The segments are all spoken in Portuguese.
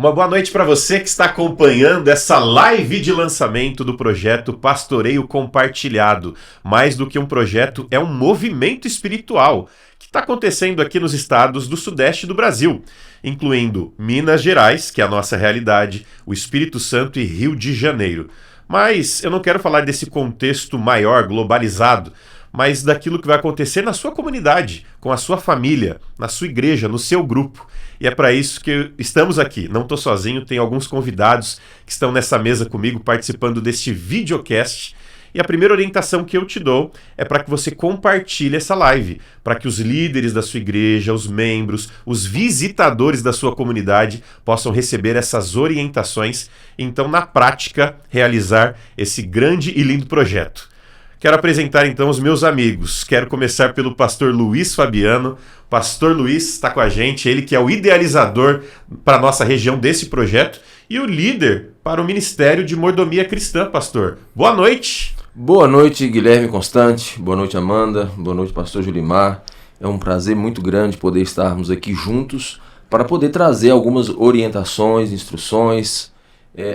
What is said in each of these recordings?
Uma boa noite para você que está acompanhando essa live de lançamento do projeto Pastoreio Compartilhado. Mais do que um projeto, é um movimento espiritual que está acontecendo aqui nos estados do sudeste do Brasil, incluindo Minas Gerais, que é a nossa realidade, o Espírito Santo e Rio de Janeiro. Mas eu não quero falar desse contexto maior, globalizado, mas daquilo que vai acontecer na sua comunidade, com a sua família, na sua igreja, no seu grupo. E é para isso que estamos aqui. Não estou sozinho, tem alguns convidados que estão nessa mesa comigo participando deste videocast. E a primeira orientação que eu te dou é para que você compartilhe essa live, para que os líderes da sua igreja, os membros, os visitadores da sua comunidade possam receber essas orientações e então, na prática, realizar esse grande e lindo projeto. Quero apresentar então os meus amigos. Quero começar pelo pastor Luiz Fabiano. Pastor Luiz está com a gente, ele que é o idealizador para a nossa região desse projeto e o líder para o Ministério de Mordomia Cristã, pastor. Boa noite. Boa noite, Guilherme Constante. Boa noite, Amanda. Boa noite, pastor Julimar. É um prazer muito grande poder estarmos aqui juntos para poder trazer algumas orientações, instruções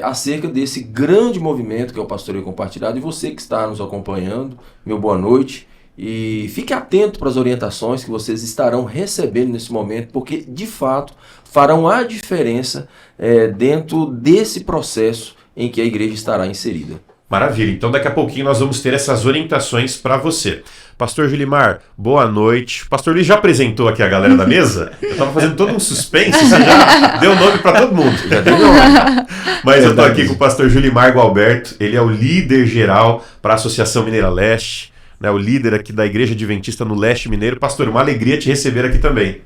acerca desse grande movimento que é o Pastoreio Compartilhado. E você que está nos acompanhando, meu boa noite. E fique atento para as orientações que vocês estarão recebendo nesse momento, porque de fato farão a diferença dentro desse processo em que a igreja estará inserida. Maravilha, então daqui a pouquinho nós vamos ter essas orientações para você. Pastor Julimar, boa noite. Pastor Luiz já apresentou aqui a galera da mesa? Eu estava fazendo todo um suspense, você já deu nome para todo mundo. Já deu nome. Mas eu estou aqui com o pastor Julimar Gualberto, ele é o líder geral para a Associação Mineira Leste, né, o líder aqui da Igreja Adventista no Leste Mineiro. Pastor, uma alegria te receber aqui também.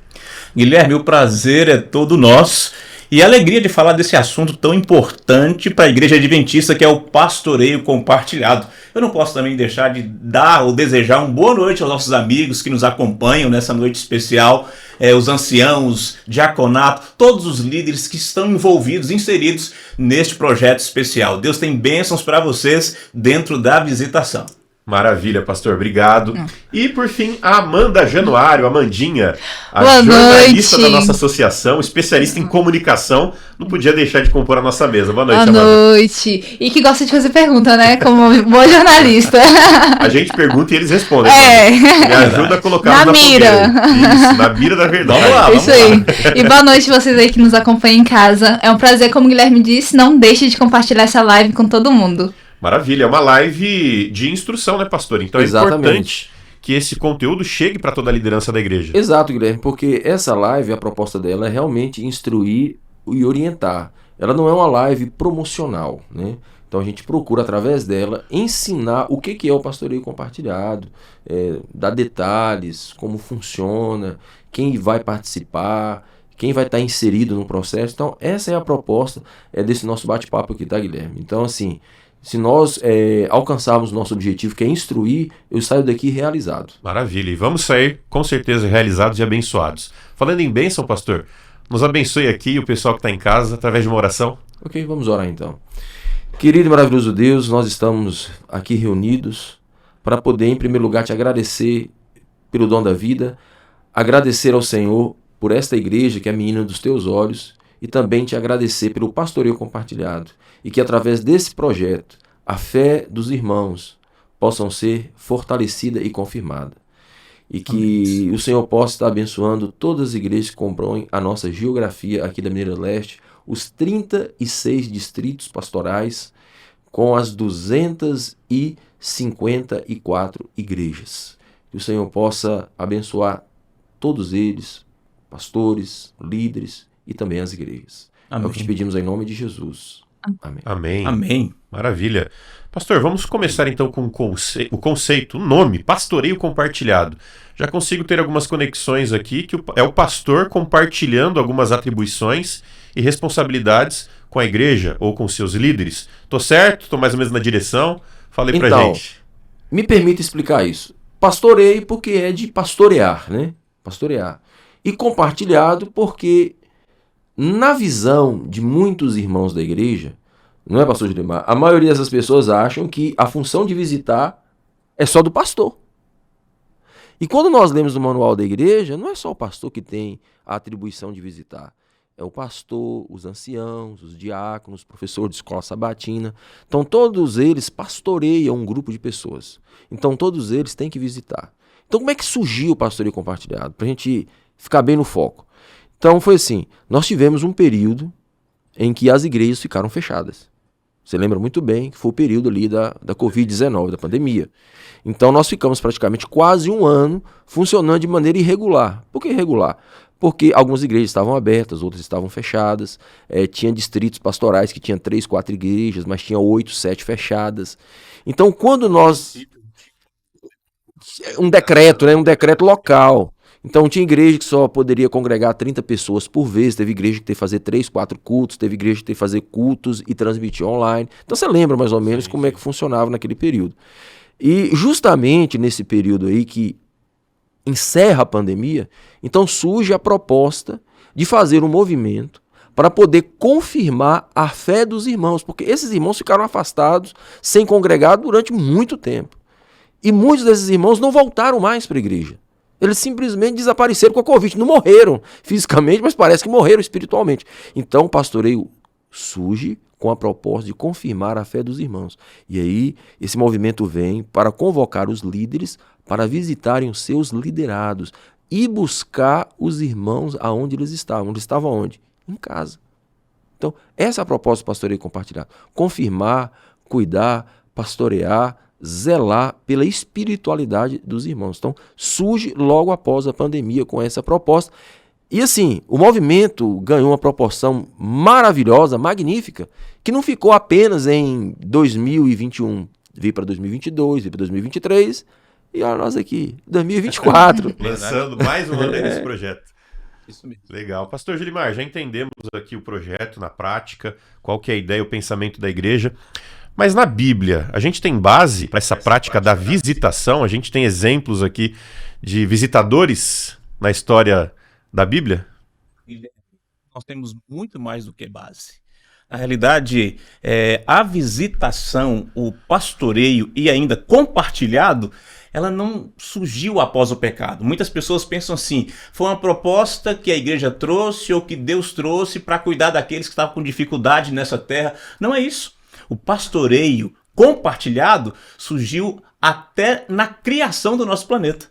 Guilherme, o prazer é todo nosso. E a alegria de falar desse assunto tão importante para a Igreja Adventista, que é o pastoreio compartilhado. Eu não posso também deixar de dar ou desejar uma boa noite aos nossos amigos que nos acompanham nessa noite especial, os anciãos, diaconato, todos os líderes que estão envolvidos, inseridos neste projeto especial. Deus tem bênçãos para vocês dentro da visitação. Maravilha, pastor, obrigado. E por fim, a Amanda Januário, Amandinha, a Boa jornalista noite. da nossa associação, especialista em comunicação, não podia deixar de compor a nossa mesa. Boa noite, Boa Amanda. noite. E que gosta de fazer pergunta, né? Como boa jornalista. A gente pergunta e eles respondem. É. Me ajuda a colocar Na mira. Isso, na mira da verdade. Vamos lá, Isso aí. E boa noite vocês aí que nos acompanham em casa. É um prazer, como o Guilherme disse, não deixe de compartilhar essa live com todo mundo. Maravilha, é uma live de instrução, né, pastor? Então Exatamente. É importante que esse conteúdo chegue para toda a liderança da igreja. Exato, Guilherme, porque essa live, a proposta dela é realmente instruir e orientar. Ela não é uma live promocional, né? Então a gente procura, através dela, ensinar o que é o pastoreio compartilhado, dar detalhes, como funciona, quem vai participar, quem vai estar inserido no processo. Então essa é a proposta desse nosso bate-papo aqui, tá, Guilherme? Então, assim, se nós alcançarmos o nosso objetivo, que é instruir, eu saio daqui realizado. Maravilha, e vamos sair com certeza realizados e abençoados. Falando em bênção, pastor, nos abençoe aqui o pessoal que está em casa através de uma oração. Ok, vamos orar então. Querido e maravilhoso Deus, nós estamos aqui reunidos para poder, em primeiro lugar, te agradecer pelo dom da vida, agradecer ao Senhor por esta igreja que é a menina dos teus olhos e também te agradecer pelo pastoreio compartilhado e que através desse projeto a fé dos irmãos possam ser fortalecida e confirmada. E que o Senhor possa estar abençoando todas as igrejas que compõem a nossa geografia aqui da Mineira Leste, os 36 distritos pastorais com as 254 igrejas. Que o Senhor possa abençoar todos eles, pastores, líderes e também as igrejas. Amém. É o que te pedimos em nome de Jesus. Amém. Amém. Amém. Maravilha. Pastor, vamos começar então com o conceito, o nome, pastoreio compartilhado. Já consigo ter algumas conexões aqui, que é o pastor compartilhando algumas atribuições e responsabilidades com a igreja ou com seus líderes. Tô certo? Tô mais ou menos na direção? Falei pra gente. Me permita explicar isso. Pastoreio porque é de pastorear, né? Pastorear. E compartilhado porque, na visão de muitos irmãos da igreja, não é, pastor Julimar? A maioria dessas pessoas acham que a função de visitar é só do pastor. E quando nós lemos o manual da igreja, não é só o pastor que tem a atribuição de visitar. é o pastor, os anciãos, os diáconos, professor de escola sabatina. Então todos eles pastoreiam um grupo de pessoas. Então todos eles têm que visitar. Então como é que surgiu o pastoreio compartilhado? Para a gente ficar bem no foco. Então foi assim, nós tivemos um período em que as igrejas ficaram fechadas. Você lembra muito bem que foi o período ali da Covid-19, da pandemia. Então nós ficamos praticamente quase um ano funcionando de maneira irregular. Por que irregular? Porque algumas igrejas estavam abertas, outras estavam fechadas. Tinha distritos pastorais que tinham 3, 4 igrejas, mas tinha 8, 7 fechadas. Então quando nós... Um decreto, né? Um decreto local. Então tinha igreja que só poderia congregar 30 pessoas por vez, teve igreja que teve que fazer 3, 4 cultos, teve igreja que teve que fazer cultos e transmitir online. Então você lembra mais ou menos como é que funcionava naquele período. E justamente nesse período aí que encerra a pandemia, então surge a proposta de fazer um movimento para poder confirmar a fé dos irmãos, porque esses irmãos ficaram afastados, sem congregar durante muito tempo. E muitos desses irmãos não voltaram mais para a igreja. Eles simplesmente desapareceram com a Covid. Não morreram fisicamente, mas parece que morreram espiritualmente. Então o pastoreio surge com a proposta de confirmar a fé dos irmãos. E aí esse movimento vem para convocar os líderes para visitarem os seus liderados e buscar os irmãos aonde eles estavam. Eles estavam onde? Em casa. Então essa é a proposta do pastoreio compartilhado. Confirmar, cuidar, pastorear, zelar pela espiritualidade dos irmãos. Então, surge logo após a pandemia com essa proposta. E assim, o movimento ganhou uma proporção maravilhosa, magnífica, que não ficou apenas em 2021. Veio para 2022, veio para 2023, e olha nós aqui, 2024. Lançando mais um ano desse projeto. Isso mesmo. Legal. Pastor Julimar, já entendemos aqui o projeto na prática, qual que é a ideia, o pensamento da igreja. Mas na Bíblia, a gente tem base para essa prática da visitação? A gente tem exemplos aqui de visitadores na história da Bíblia? Nós temos muito mais do que base. Na realidade, a visitação, o pastoreio e ainda compartilhado, ela não surgiu após o pecado. Muitas pessoas pensam assim, foi uma proposta que a igreja trouxe ou que Deus trouxe para cuidar daqueles que estavam com dificuldade nessa terra. Não é isso. O pastoreio compartilhado surgiu até na criação do nosso planeta.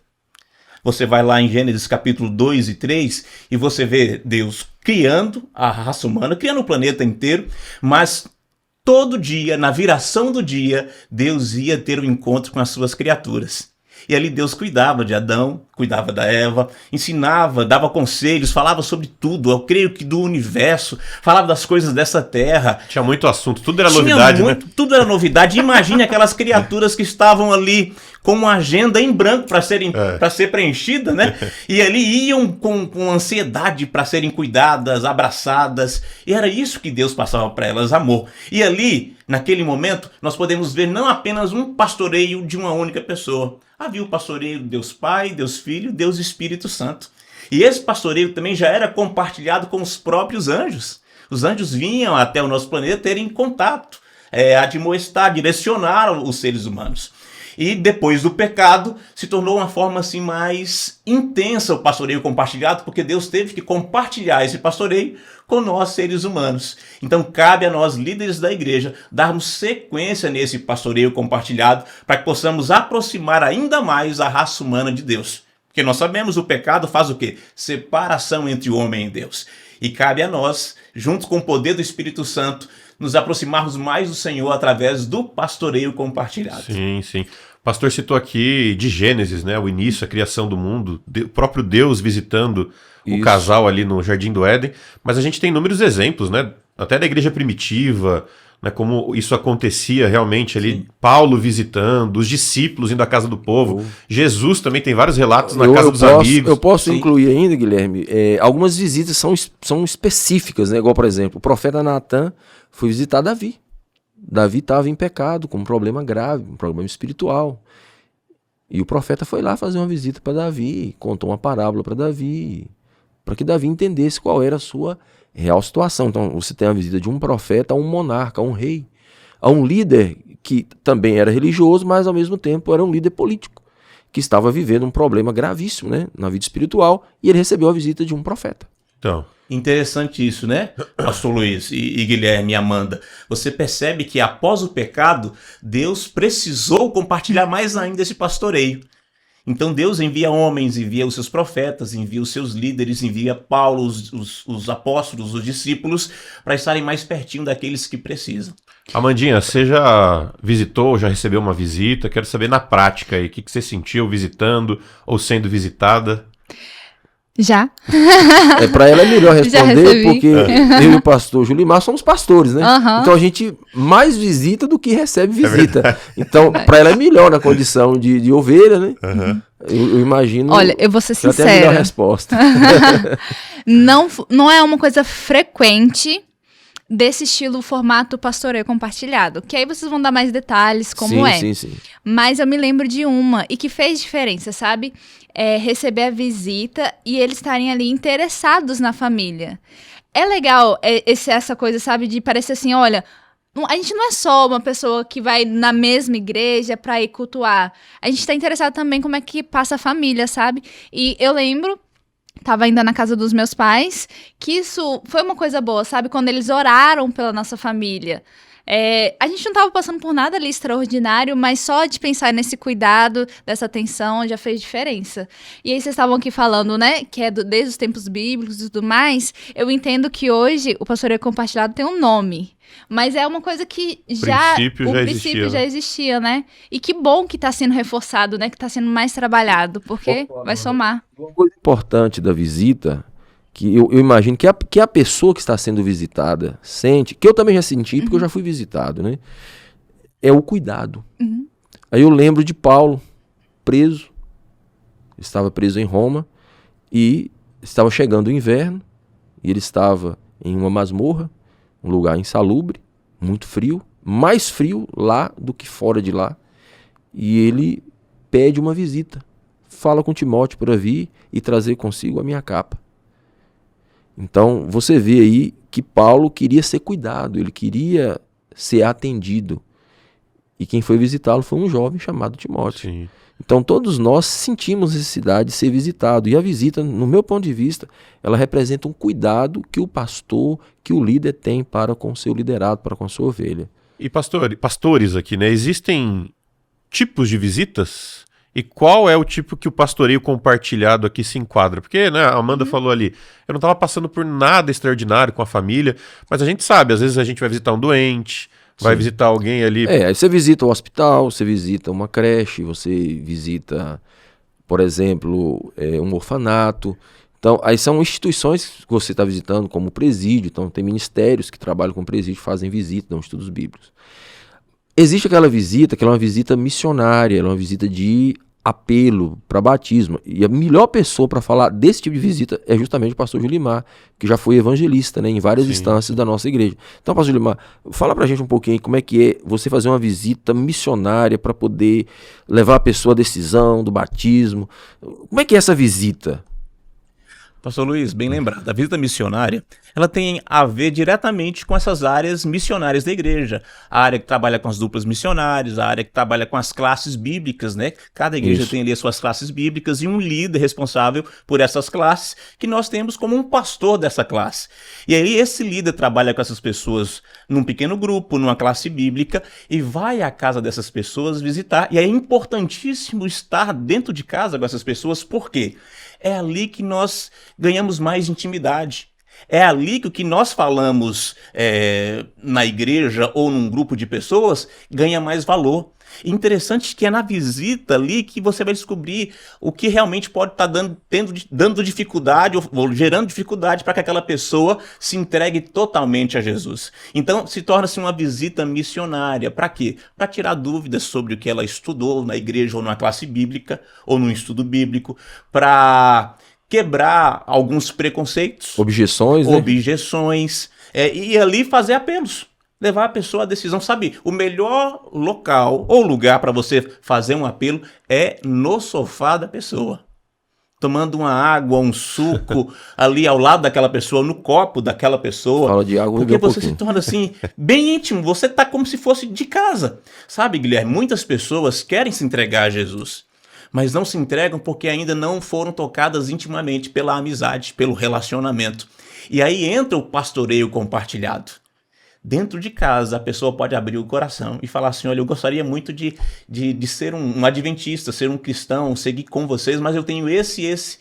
Você vai lá em Gênesis capítulo 2 e 3 e você vê Deus criando a raça humana, criando o planeta inteiro, mas todo dia, na viração do dia, Deus ia ter um encontro com as suas criaturas. E ali Deus cuidava de Adão, cuidava da Eva, ensinava, dava conselhos, falava sobre tudo. Eu creio que do universo, falava das coisas dessa terra. Tinha muito assunto, tudo era novidade, né? Tudo era novidade. Imagine aquelas criaturas que estavam ali com uma agenda em branco para ser preenchida, né? E ali iam com ansiedade para serem cuidadas, abraçadas. E era isso que Deus passava para elas, amor. E ali, naquele momento, nós podemos ver não apenas um pastoreio de uma única pessoa. Havia o pastoreio de Deus Pai, Deus Filho, Deus Espírito Santo. E esse pastoreio também já era compartilhado com os próprios anjos. Os anjos vinham até o nosso planeta terem contato, admoestar, direcionar os seres humanos. E depois do pecado, se tornou uma forma assim mais intensa o pastoreio compartilhado, porque Deus teve que compartilhar esse pastoreio com nós, seres humanos. Então cabe a nós, líderes da igreja, darmos sequência nesse pastoreio compartilhado para que possamos aproximar ainda mais a raça humana de Deus. Porque nós sabemos o pecado faz o quê? Separação entre o homem e Deus. E cabe a nós, junto com o poder do Espírito Santo, nos aproximarmos mais do Senhor através do pastoreio compartilhado. Sim, sim. O pastor citou aqui de Gênesis, né? O início, a criação do mundo, o próprio Deus visitando o casal ali no Jardim do Éden. Mas a gente tem inúmeros exemplos, né? Até da igreja primitiva, né? Como isso acontecia realmente ali. Sim. Paulo visitando, os discípulos indo à casa do povo. Jesus também tem vários relatos na casa dos amigos. Eu posso incluir ainda, Guilherme, algumas visitas são específicas, né? Igual, por exemplo, o profeta Natan foi visitar Davi. Davi estava em pecado, com um problema grave, um problema espiritual. E o profeta foi lá fazer uma visita para Davi, contou uma parábola para Davi, para que Davi entendesse qual era a sua real situação. Então você tem a visita de um profeta a um monarca, a um rei, a um líder que também era religioso, mas ao mesmo tempo era um líder político, que estava vivendo um problema gravíssimo, né, na vida espiritual, e ele recebeu a visita de um profeta. Então, Interessante isso, né, Pastor Luiz e Guilherme e Amanda? Você percebe que após o pecado, Deus precisou compartilhar mais ainda esse pastoreio. Então Deus envia homens, envia os seus profetas, envia os seus líderes, envia Paulo, os apóstolos, os discípulos, para estarem mais pertinho daqueles que precisam. Amandinha, você já visitou, já recebeu uma visita? Quero saber na prática aí, o que você sentiu visitando ou sendo visitada? Já. Para ela é melhor Já responder, recebi. porque eu e o pastor Julimar somos pastores, né? Aham. Então a gente mais visita do que recebe visita. Então, para ela é melhor na condição de ovelha, né? Aham. Eu imagino. Olha, eu vou ser que ela tem a melhor sincera. resposta. Não é uma coisa frequente desse estilo formato pastoreio compartilhado. Que aí vocês vão dar mais detalhes como sim, Sim. Mas eu me lembro de uma e que fez diferença, sabe? Receber a visita e eles estarem ali interessados na família. É legal essa coisa, sabe? De parecer assim, olha, a gente não é só uma pessoa que vai na mesma igreja pra ir cultuar. A gente tá interessado também como é que passa a família, sabe? E eu lembro, tava ainda na casa dos meus pais, que isso foi uma coisa boa, sabe? Quando eles oraram pela nossa família. A gente não tava passando por nada ali extraordinário, mas só de pensar nesse cuidado, dessa atenção, já fez diferença. E aí vocês estavam aqui falando, né, que é desde os tempos bíblicos e tudo mais. Eu entendo que hoje o pastoreio compartilhado tem um nome, mas é uma coisa que O princípio já existia, né? E que bom que tá sendo reforçado, né, que tá sendo mais trabalhado, porque vai somar. Uma coisa importante da visita, que eu imagino que a pessoa que está sendo visitada sente, que eu também já senti, porque eu já fui visitado, né? É o cuidado. Uhum. Aí eu lembro de Paulo, preso, estava preso em Roma, e estava chegando o inverno, e ele estava em uma masmorra, um lugar insalubre, muito frio, mais frio lá do que fora de lá, e ele pede uma visita, fala com Timóteo para vir e trazer consigo a minha capa. Então, você vê aí que Paulo queria ser cuidado, ele queria ser atendido. E quem foi visitá-lo foi um jovem chamado Timóteo. Sim. Então, todos nós sentimos necessidade de ser visitado. E a visita, no meu ponto de vista, ela representa um cuidado que o pastor, que o líder tem para com o seu liderado, para com a sua ovelha. E pastores aqui, né? Existem tipos de visitas? E qual é o tipo que o pastoreio compartilhado aqui se enquadra? Porque, né, a Amanda falou ali, eu não estava passando por nada extraordinário com a família, mas a gente sabe, às vezes a gente vai visitar um doente, vai visitar alguém ali. Aí você visita o hospital, você visita uma creche, você visita, por exemplo, um orfanato. Então, aí são instituições que você está visitando, como o presídio. Então, tem ministérios que trabalham com presídio, fazem visita, dão estudos bíblicos. Existe aquela visita que ela é uma visita missionária, ela é uma visita de apelo para batismo. E a melhor pessoa para falar desse tipo de visita é justamente o pastor Julimar, que já foi evangelista, né, em várias instâncias da nossa igreja. Então, pastor Julimar, fala pra gente um pouquinho como é que é você fazer uma visita missionária para poder levar a pessoa à decisão do batismo. Como é que é essa visita? Pastor Luiz, bem lembrado, a visita missionária, ela tem a ver diretamente com essas áreas missionárias da igreja. A área que trabalha com as duplas missionárias, a área que trabalha com as classes bíblicas, né? Cada igreja tem ali as suas classes bíblicas e um líder responsável por essas classes, que nós temos como um pastor dessa classe. E aí esse líder trabalha com essas pessoas num pequeno grupo, numa classe bíblica, e vai à casa dessas pessoas visitar. E é importantíssimo estar dentro de casa com essas pessoas, por quê? É ali que nós ganhamos mais intimidade. É ali que o que nós falamos na igreja ou num grupo de pessoas ganha mais valor. Interessante que é na visita ali que você vai descobrir o que realmente pode estar dando dificuldade ou gerando dificuldade para que aquela pessoa se entregue totalmente a Jesus. Então se torna-se uma visita missionária. Para quê? Para tirar dúvidas sobre o que ela estudou na igreja ou numa classe bíblica ou num estudo bíblico, para quebrar alguns preconceitos, Objeções, né? E ali fazer apelos. Levar a pessoa à decisão, sabe? O melhor local ou lugar para você fazer um apelo é no sofá da pessoa. Tomando uma água, um suco ali ao lado daquela pessoa, no copo daquela pessoa. Fala de água, porque você se torna assim, bem íntimo. Você tá como se fosse de casa. Sabe, Guilherme? Muitas pessoas querem se entregar a Jesus, mas não se entregam porque ainda não foram tocadas intimamente pela amizade, pelo relacionamento. E aí entra o pastoreio compartilhado. Dentro de casa, a pessoa pode abrir o coração e falar assim, olha, eu gostaria muito de ser um adventista, ser um cristão, seguir com vocês, mas eu tenho esse,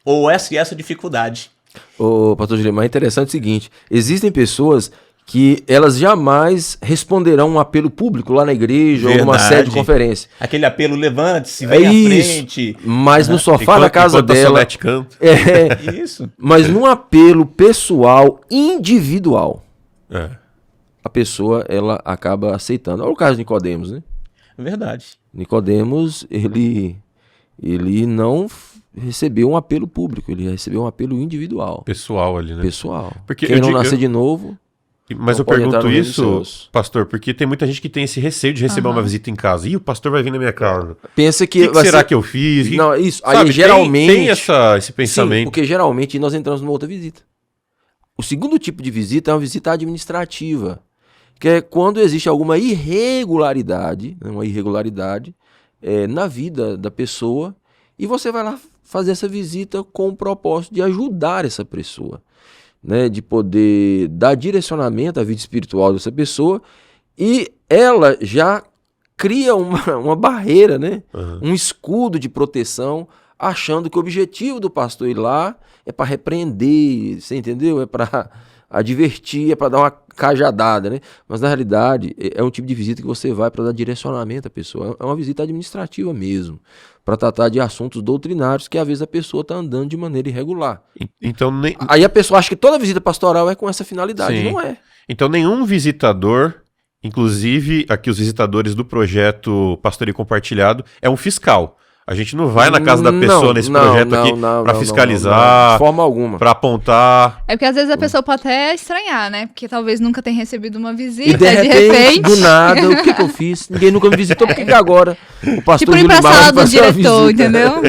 ou essa e essa dificuldade. Ô, pastor Gilemar, é interessante o seguinte, existem pessoas que elas jamais responderão um apelo público lá na igreja ou numa sede de conferência. Aquele apelo, levante-se, vem à frente. Mas no sofá da casa dela... Isso. Mas num apelo pessoal, individual, a pessoa ela acaba aceitando. Olha o caso de Nicodemos, né? Verdade. Nicodemos, ele não recebeu um apelo público, ele recebeu um apelo individual. Pessoal ali, né? Pessoal. Porque quem não nascer de novo... Mas eu pergunto isso, pastor, porque tem muita gente que tem esse receio de receber uma visita em casa. Ih, o pastor vai vir na minha casa. Pensa que... O que será que eu fiz? Não, isso. Sabe, aí geralmente... Tem esse pensamento. Sim, porque geralmente nós entramos numa outra visita. O segundo tipo de visita é uma visita administrativa, que é quando existe alguma irregularidade, na vida da pessoa, e você vai lá fazer essa visita com o propósito de ajudar essa pessoa. Né, de poder dar direcionamento à vida espiritual dessa pessoa, e ela já cria uma barreira, né, um escudo de proteção, achando que o objetivo do pastor ir lá é para repreender, você entendeu? É para advertir, é para dar uma cajadada, né? Mas na realidade é um tipo de visita que você vai para dar direcionamento à pessoa, é uma visita administrativa mesmo, para tratar de assuntos doutrinários que às vezes a pessoa está andando de maneira irregular. Então, aí a pessoa acha que toda visita pastoral é com essa finalidade. Sim. Não é. Então nenhum visitador, inclusive aqui os visitadores do projeto Pastoreio Compartilhado, é um fiscal. A gente não vai na casa da pessoa nesse projeto aqui para fiscalizar, de forma alguma, para apontar. É porque às vezes a pessoa pode até estranhar, né? Porque talvez nunca tenha recebido uma visita, e de repente, do nada, o que eu fiz? Ninguém nunca me visitou, por que agora o pastor tipo ir pra sala do diretor, entendeu?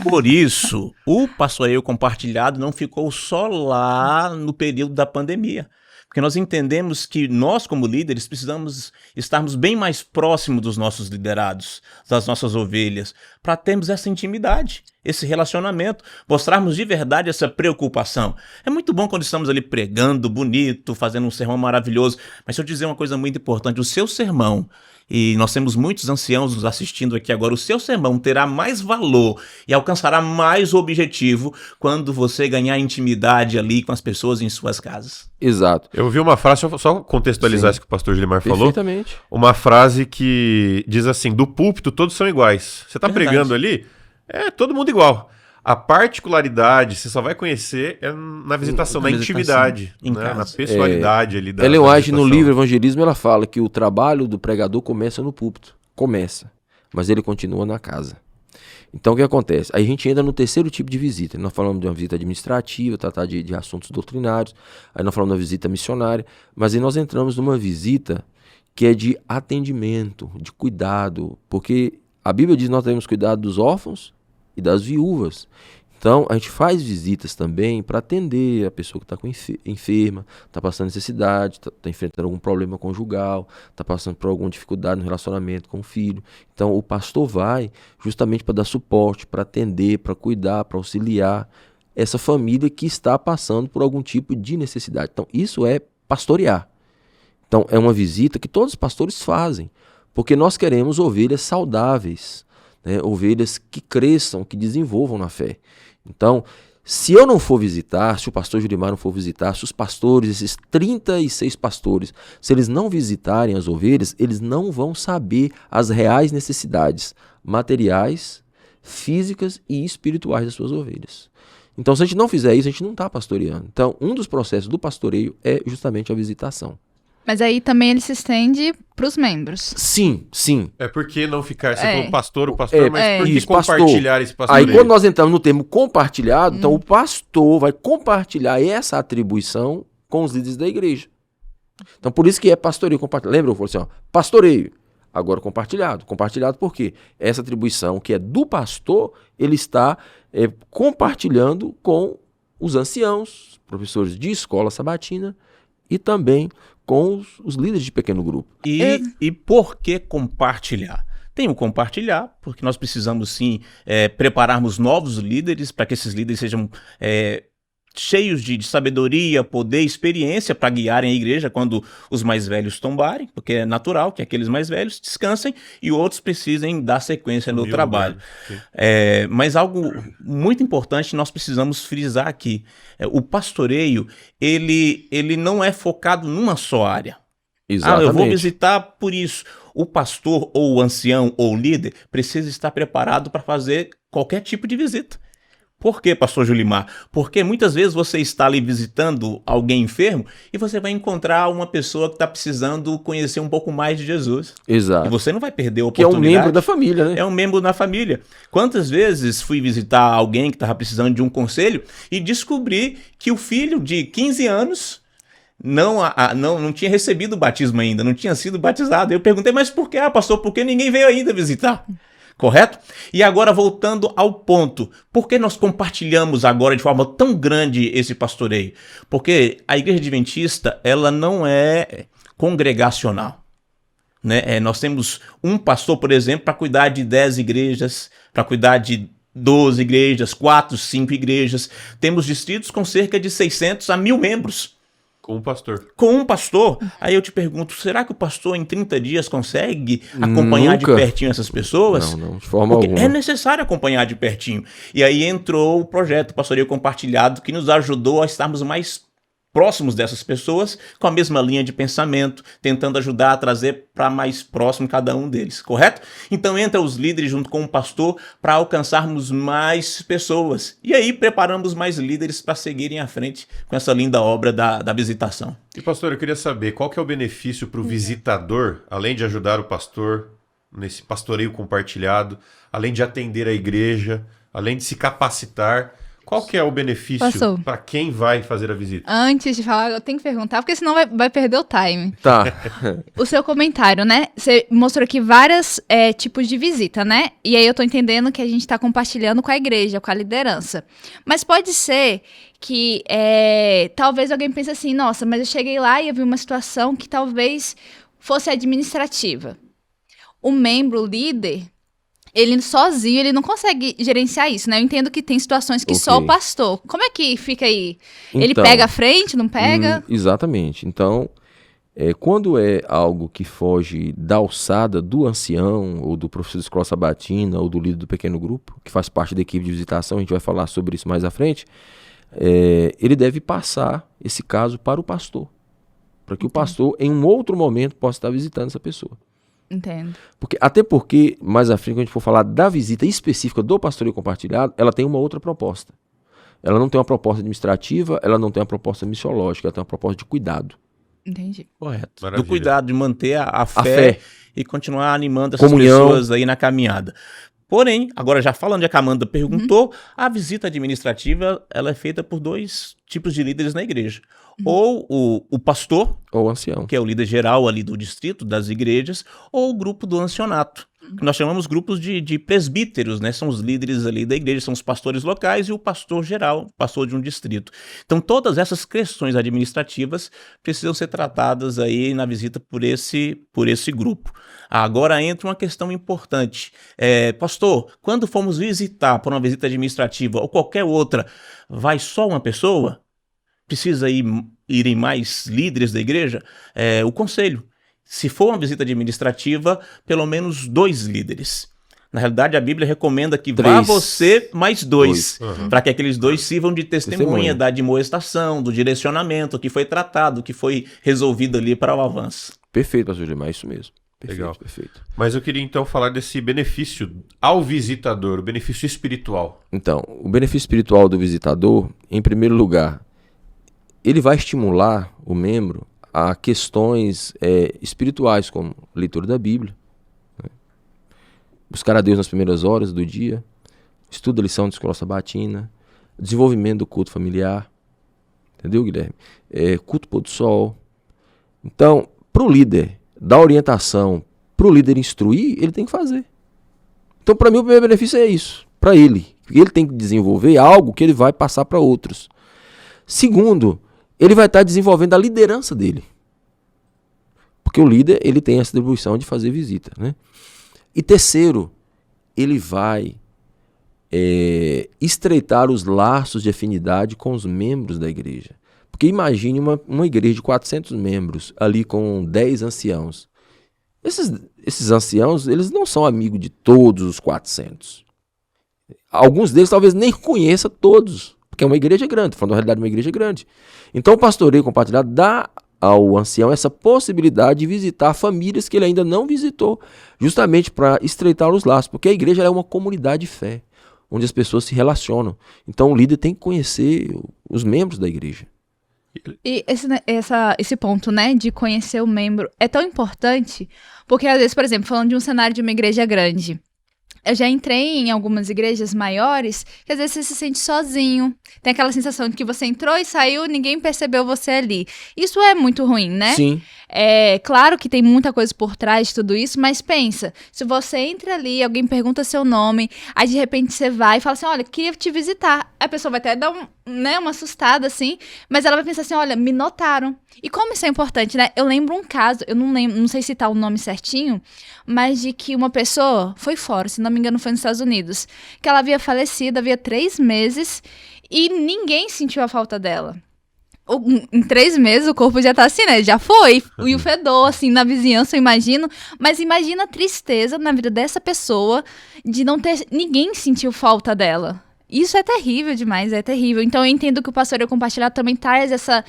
Por isso, o Pastoreio Compartilhado não ficou só lá no período da pandemia. Porque nós entendemos que nós, como líderes, precisamos estarmos bem mais próximos dos nossos liderados, das nossas ovelhas, para termos essa intimidade, esse relacionamento, mostrarmos de verdade essa preocupação. É muito bom quando estamos ali pregando, bonito, fazendo um sermão maravilhoso, mas se eu dizer uma coisa muito importante, o seu sermão, e nós temos muitos anciãos nos assistindo aqui agora, o seu sermão terá mais valor e alcançará mais objetivo quando você ganhar intimidade ali com as pessoas em suas casas. Exato. Eu vi uma frase, só contextualizar isso que o pastor Gilemar falou. Perfeitamente. Uma frase que diz assim, do púlpito todos são iguais. Você está pregando ali, é todo mundo igual. A particularidade você só vai conhecer na visitação, na intimidade, né? Na pessoalidade ali da Ellen White, no livro Evangelismo, ela fala que o trabalho do pregador começa no púlpito. Começa, mas ele continua na casa. Então o que acontece? Aí a gente entra no terceiro tipo de visita. Nós falamos de uma visita administrativa, tratar de assuntos doutrinários. Aí nós falamos de uma visita missionária. Mas aí nós entramos numa visita que é de atendimento, de cuidado. Porque a Bíblia diz que nós devemos cuidar dos órfãos e das viúvas. Então, a gente faz visitas também para atender a pessoa que está enferma, está passando necessidade, está enfrentando algum problema conjugal, está passando por alguma dificuldade no relacionamento com o filho. Então, o pastor vai justamente para dar suporte, para atender, para cuidar, para auxiliar essa família que está passando por algum tipo de necessidade. Então, isso é pastorear. Então, é uma visita que todos os pastores fazem, porque nós queremos ovelhas saudáveis, né? Ovelhas que cresçam, que desenvolvam na fé. Então, se eu não for visitar, se o pastor Gilemar não for visitar, se os pastores, esses 36 pastores, se eles não visitarem as ovelhas, eles não vão saber as reais necessidades materiais, físicas e espirituais das suas ovelhas. Então, se a gente não fizer isso, a gente não está pastoreando. Então, um dos processos do pastoreio é justamente a visitação. Mas aí também ele se estende para os membros. Sim, sim. É porque não ficar... Você falou pastor, mas por que isso, compartilhar pastor. Esse pastoreio? Aí quando nós entramos no termo compartilhado, então o pastor vai compartilhar essa atribuição com os líderes da igreja. Então por isso que é pastoreio compartilhado. Lembra? Eu falei assim, ó, pastoreio, agora compartilhado. Compartilhado por quê? Essa atribuição que é do pastor, ele está compartilhando com os anciãos, professores de escola sabatina e também com os líderes de pequeno grupo. E por que compartilhar? Tem o compartilhar, porque nós precisamos sim prepararmos novos líderes para que esses líderes sejam cheios de sabedoria, poder, experiência para guiarem a igreja quando os mais velhos tombarem, porque é natural que aqueles mais velhos descansem e outros precisem dar sequência no trabalho. Mas algo muito importante nós precisamos frisar aqui. O pastoreio, ele não é focado numa só área. Exatamente. Eu vou visitar por isso. O pastor ou o ancião ou o líder precisa estar preparado para fazer qualquer tipo de visita. Por quê, pastor Julimar? Porque muitas vezes você está ali visitando alguém enfermo e você vai encontrar uma pessoa que está precisando conhecer um pouco mais de Jesus. Exato. E você não vai perder a Que é oportunidade. um membro da família, né? É um membro da família. Quantas vezes fui visitar alguém que estava precisando de um conselho e descobri que o filho de 15 anos não tinha recebido o batismo ainda, não tinha sido batizado. Eu perguntei, mas por que, pastor? Por que ninguém veio ainda visitar? Correto? E agora, voltando ao ponto, por que nós compartilhamos agora de forma tão grande esse pastoreio? Porque a Igreja Adventista, ela não é congregacional. Né? Nós temos um pastor, por exemplo, para cuidar de 10 igrejas, para cuidar de 12 igrejas, 4, 5 igrejas. Temos distritos com cerca de 600 a 1.000 membros. Com um pastor. Com um pastor. Aí eu te pergunto, será que o pastor em 30 dias consegue acompanhar de pertinho essas pessoas? Não, de forma Porque alguma. é necessário acompanhar de pertinho. E aí entrou o projeto Pastoreio Compartilhado, que nos ajudou a estarmos mais próximos dessas pessoas, com a mesma linha de pensamento, tentando ajudar a trazer para mais próximo cada um deles, correto? Então entra os líderes junto com o pastor para alcançarmos mais pessoas. E aí preparamos mais líderes para seguirem à frente com essa linda obra da visitação. E pastor, eu queria saber qual que é o benefício para o visitador, além de ajudar o pastor nesse pastoreio compartilhado, além de atender a igreja, além de se capacitar. Qual que é o benefício para quem vai fazer a visita? Antes de falar, eu tenho que perguntar, porque senão vai perder o time. Tá. O seu comentário, né? Você mostrou aqui vários tipos de visita, né? E aí eu tô entendendo que a gente tá compartilhando com a igreja, com a liderança. Mas pode ser que talvez alguém pense assim, nossa, mas eu cheguei lá e eu vi uma situação que talvez fosse administrativa. O membro, o líder, ele sozinho, ele não consegue gerenciar isso, né? Eu entendo que tem situações que só o pastor. Como é que fica aí? Ele pega a frente, não pega? Exatamente. Então, quando é algo que foge da alçada do ancião, ou do professor de escola sabatina, ou do líder do pequeno grupo, que faz parte da equipe de visitação, a gente vai falar sobre isso mais à frente, ele deve passar esse caso para o pastor. Para que o pastor, em um outro momento, possa estar visitando essa pessoa. Entendo. Até porque, mais à frente, quando a gente for falar da visita específica do pastoreio compartilhado, ela tem uma outra proposta. Ela não tem uma proposta administrativa, ela não tem uma proposta missiológica, ela tem uma proposta de cuidado. Entendi. Correto. Maravilha. Do cuidado de manter a fé e continuar animando essas Comunhão. pessoas aí na caminhada. Porém, agora já falando, já que a Amanda perguntou, a visita administrativa ela é feita por 2 tipos de líderes na igreja. Ou o pastor, Ou ancião. que é o líder geral ali do distrito, das igrejas, ou o grupo do ancianato, que nós chamamos grupos de presbíteros, né? São os líderes ali da igreja, são os pastores locais e o pastor geral, pastor de um distrito. Então todas essas questões administrativas precisam ser tratadas aí na visita por esse grupo. Agora entra uma questão importante. Pastor, quando formos visitar por uma visita administrativa ou qualquer outra, vai só uma pessoa? Precisa irem mais líderes da igreja? O conselho. Se for uma visita administrativa, pelo menos 2 líderes. Na realidade, a Bíblia recomenda que 3. vá você mais 2, Uhum. para que aqueles 2 sirvam de testemunha da admoestação, do direcionamento, que foi tratado, que foi resolvido ali para o avanço. Perfeito, pastor Gilmar, isso mesmo. Perfeito, Legal. perfeito. Mas eu queria então falar desse benefício ao visitador, o benefício espiritual. Então, o benefício espiritual do visitador, em primeiro lugar, ele vai estimular o membro a questões espirituais, como leitura da Bíblia, né? Buscar a Deus nas primeiras horas do dia, estudo da lição de escola sabatina, desenvolvimento do culto familiar, entendeu, Guilherme? Culto pôr do sol. Então, para o líder dar orientação, para o líder instruir, ele tem que fazer. Então, para mim, o primeiro benefício é isso, para ele. Ele tem que desenvolver algo que ele vai passar para outros. Segundo, ele vai estar desenvolvendo a liderança dele. Porque o líder, ele tem essa atribuição de fazer visita, né? E terceiro, ele vai estreitar os laços de afinidade com os membros da igreja. Porque imagine uma igreja de 400 membros, ali com 10 anciãos. Esses anciãos, eles não são amigos de todos os 400. Alguns deles talvez nem conheça todos, porque é uma igreja grande, falando da realidade de uma igreja grande. Então o pastoreio compartilhado dá ao ancião essa possibilidade de visitar famílias que ele ainda não visitou, justamente para estreitar os laços, porque a igreja é uma comunidade de fé, onde as pessoas se relacionam. Então o líder tem que conhecer os membros da igreja. E esse ponto, né, de conhecer o membro é tão importante, porque às vezes, por exemplo, falando de um cenário de uma igreja grande, eu já entrei em algumas igrejas maiores que às vezes você se sente sozinho. Tem aquela sensação de que você entrou e saiu, ninguém percebeu você ali. Isso é muito ruim, né? Sim. É claro que tem muita coisa por trás de tudo isso, mas pensa, se você entra ali, alguém pergunta seu nome, aí de repente você vai e fala assim, olha, queria te visitar. A pessoa vai até dar uma assustada, assim, mas ela vai pensar assim, olha, me notaram. E como isso é importante, né? Eu lembro um caso, eu não sei citar o nome certinho, mas de que uma pessoa foi fora, se não me engano foi nos Estados Unidos, que ela havia falecido, havia 3 meses, e ninguém sentiu a falta dela. Em 3 meses o corpo já tá assim, né? Já foi. E o fedor, assim, na vizinhança, eu imagino. Mas imagina a tristeza na vida dessa pessoa de não ter... Ninguém sentiu falta dela. Isso é terrível demais, é terrível. Então eu entendo que o pastoreio compartilhado também traz essa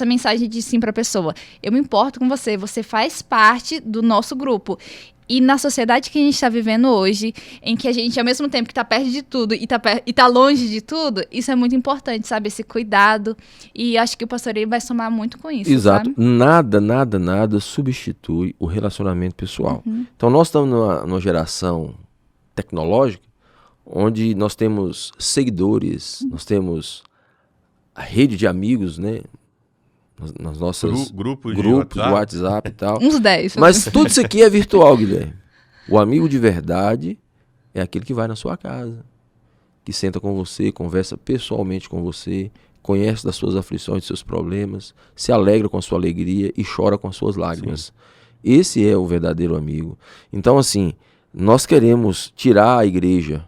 mensagem de sim pra pessoa. Eu me importo com você, você faz parte do nosso grupo. E na sociedade que a gente está vivendo hoje, em que a gente, ao mesmo tempo que está perto de tudo e tá longe de tudo, isso é muito importante, sabe? Esse cuidado. E acho que o pastoreio vai somar muito com isso, Exato. sabe? Nada substitui o relacionamento pessoal. Então nós estamos numa geração tecnológica, onde nós temos seguidores, nós temos a rede de amigos, né? Nas nossas Grupos de WhatsApp e tal. Uns 10. Mas tudo isso aqui é virtual, Guilherme. O amigo de verdade é aquele que vai na sua casa, que senta com você, conversa pessoalmente com você, conhece das suas aflições, dos seus problemas, se alegra com a sua alegria e chora com as suas lágrimas. Sim. Esse é o verdadeiro amigo. Então, assim, nós queremos tirar a igreja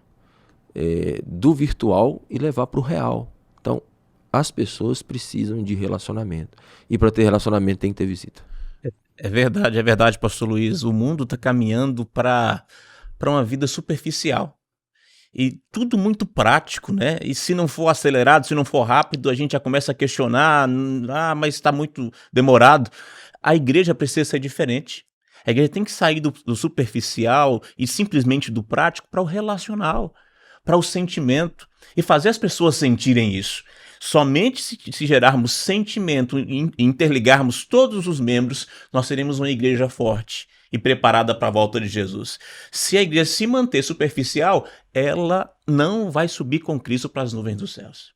do virtual e levar para o real. Então, as pessoas precisam de relacionamento. E para ter relacionamento tem que ter visita. É verdade, pastor Luiz. O mundo está caminhando para uma vida superficial. E tudo muito prático, né? E se não for acelerado, se não for rápido, a gente já começa a questionar, mas está muito demorado. A igreja precisa ser diferente. A igreja tem que sair do superficial e simplesmente do prático para o relacional, para o sentimento, e fazer as pessoas sentirem isso. Somente se gerarmos sentimento e interligarmos todos os membros, nós seremos uma igreja forte e preparada para a volta de Jesus. Se a igreja se manter superficial, ela não vai subir com Cristo para as nuvens dos céus.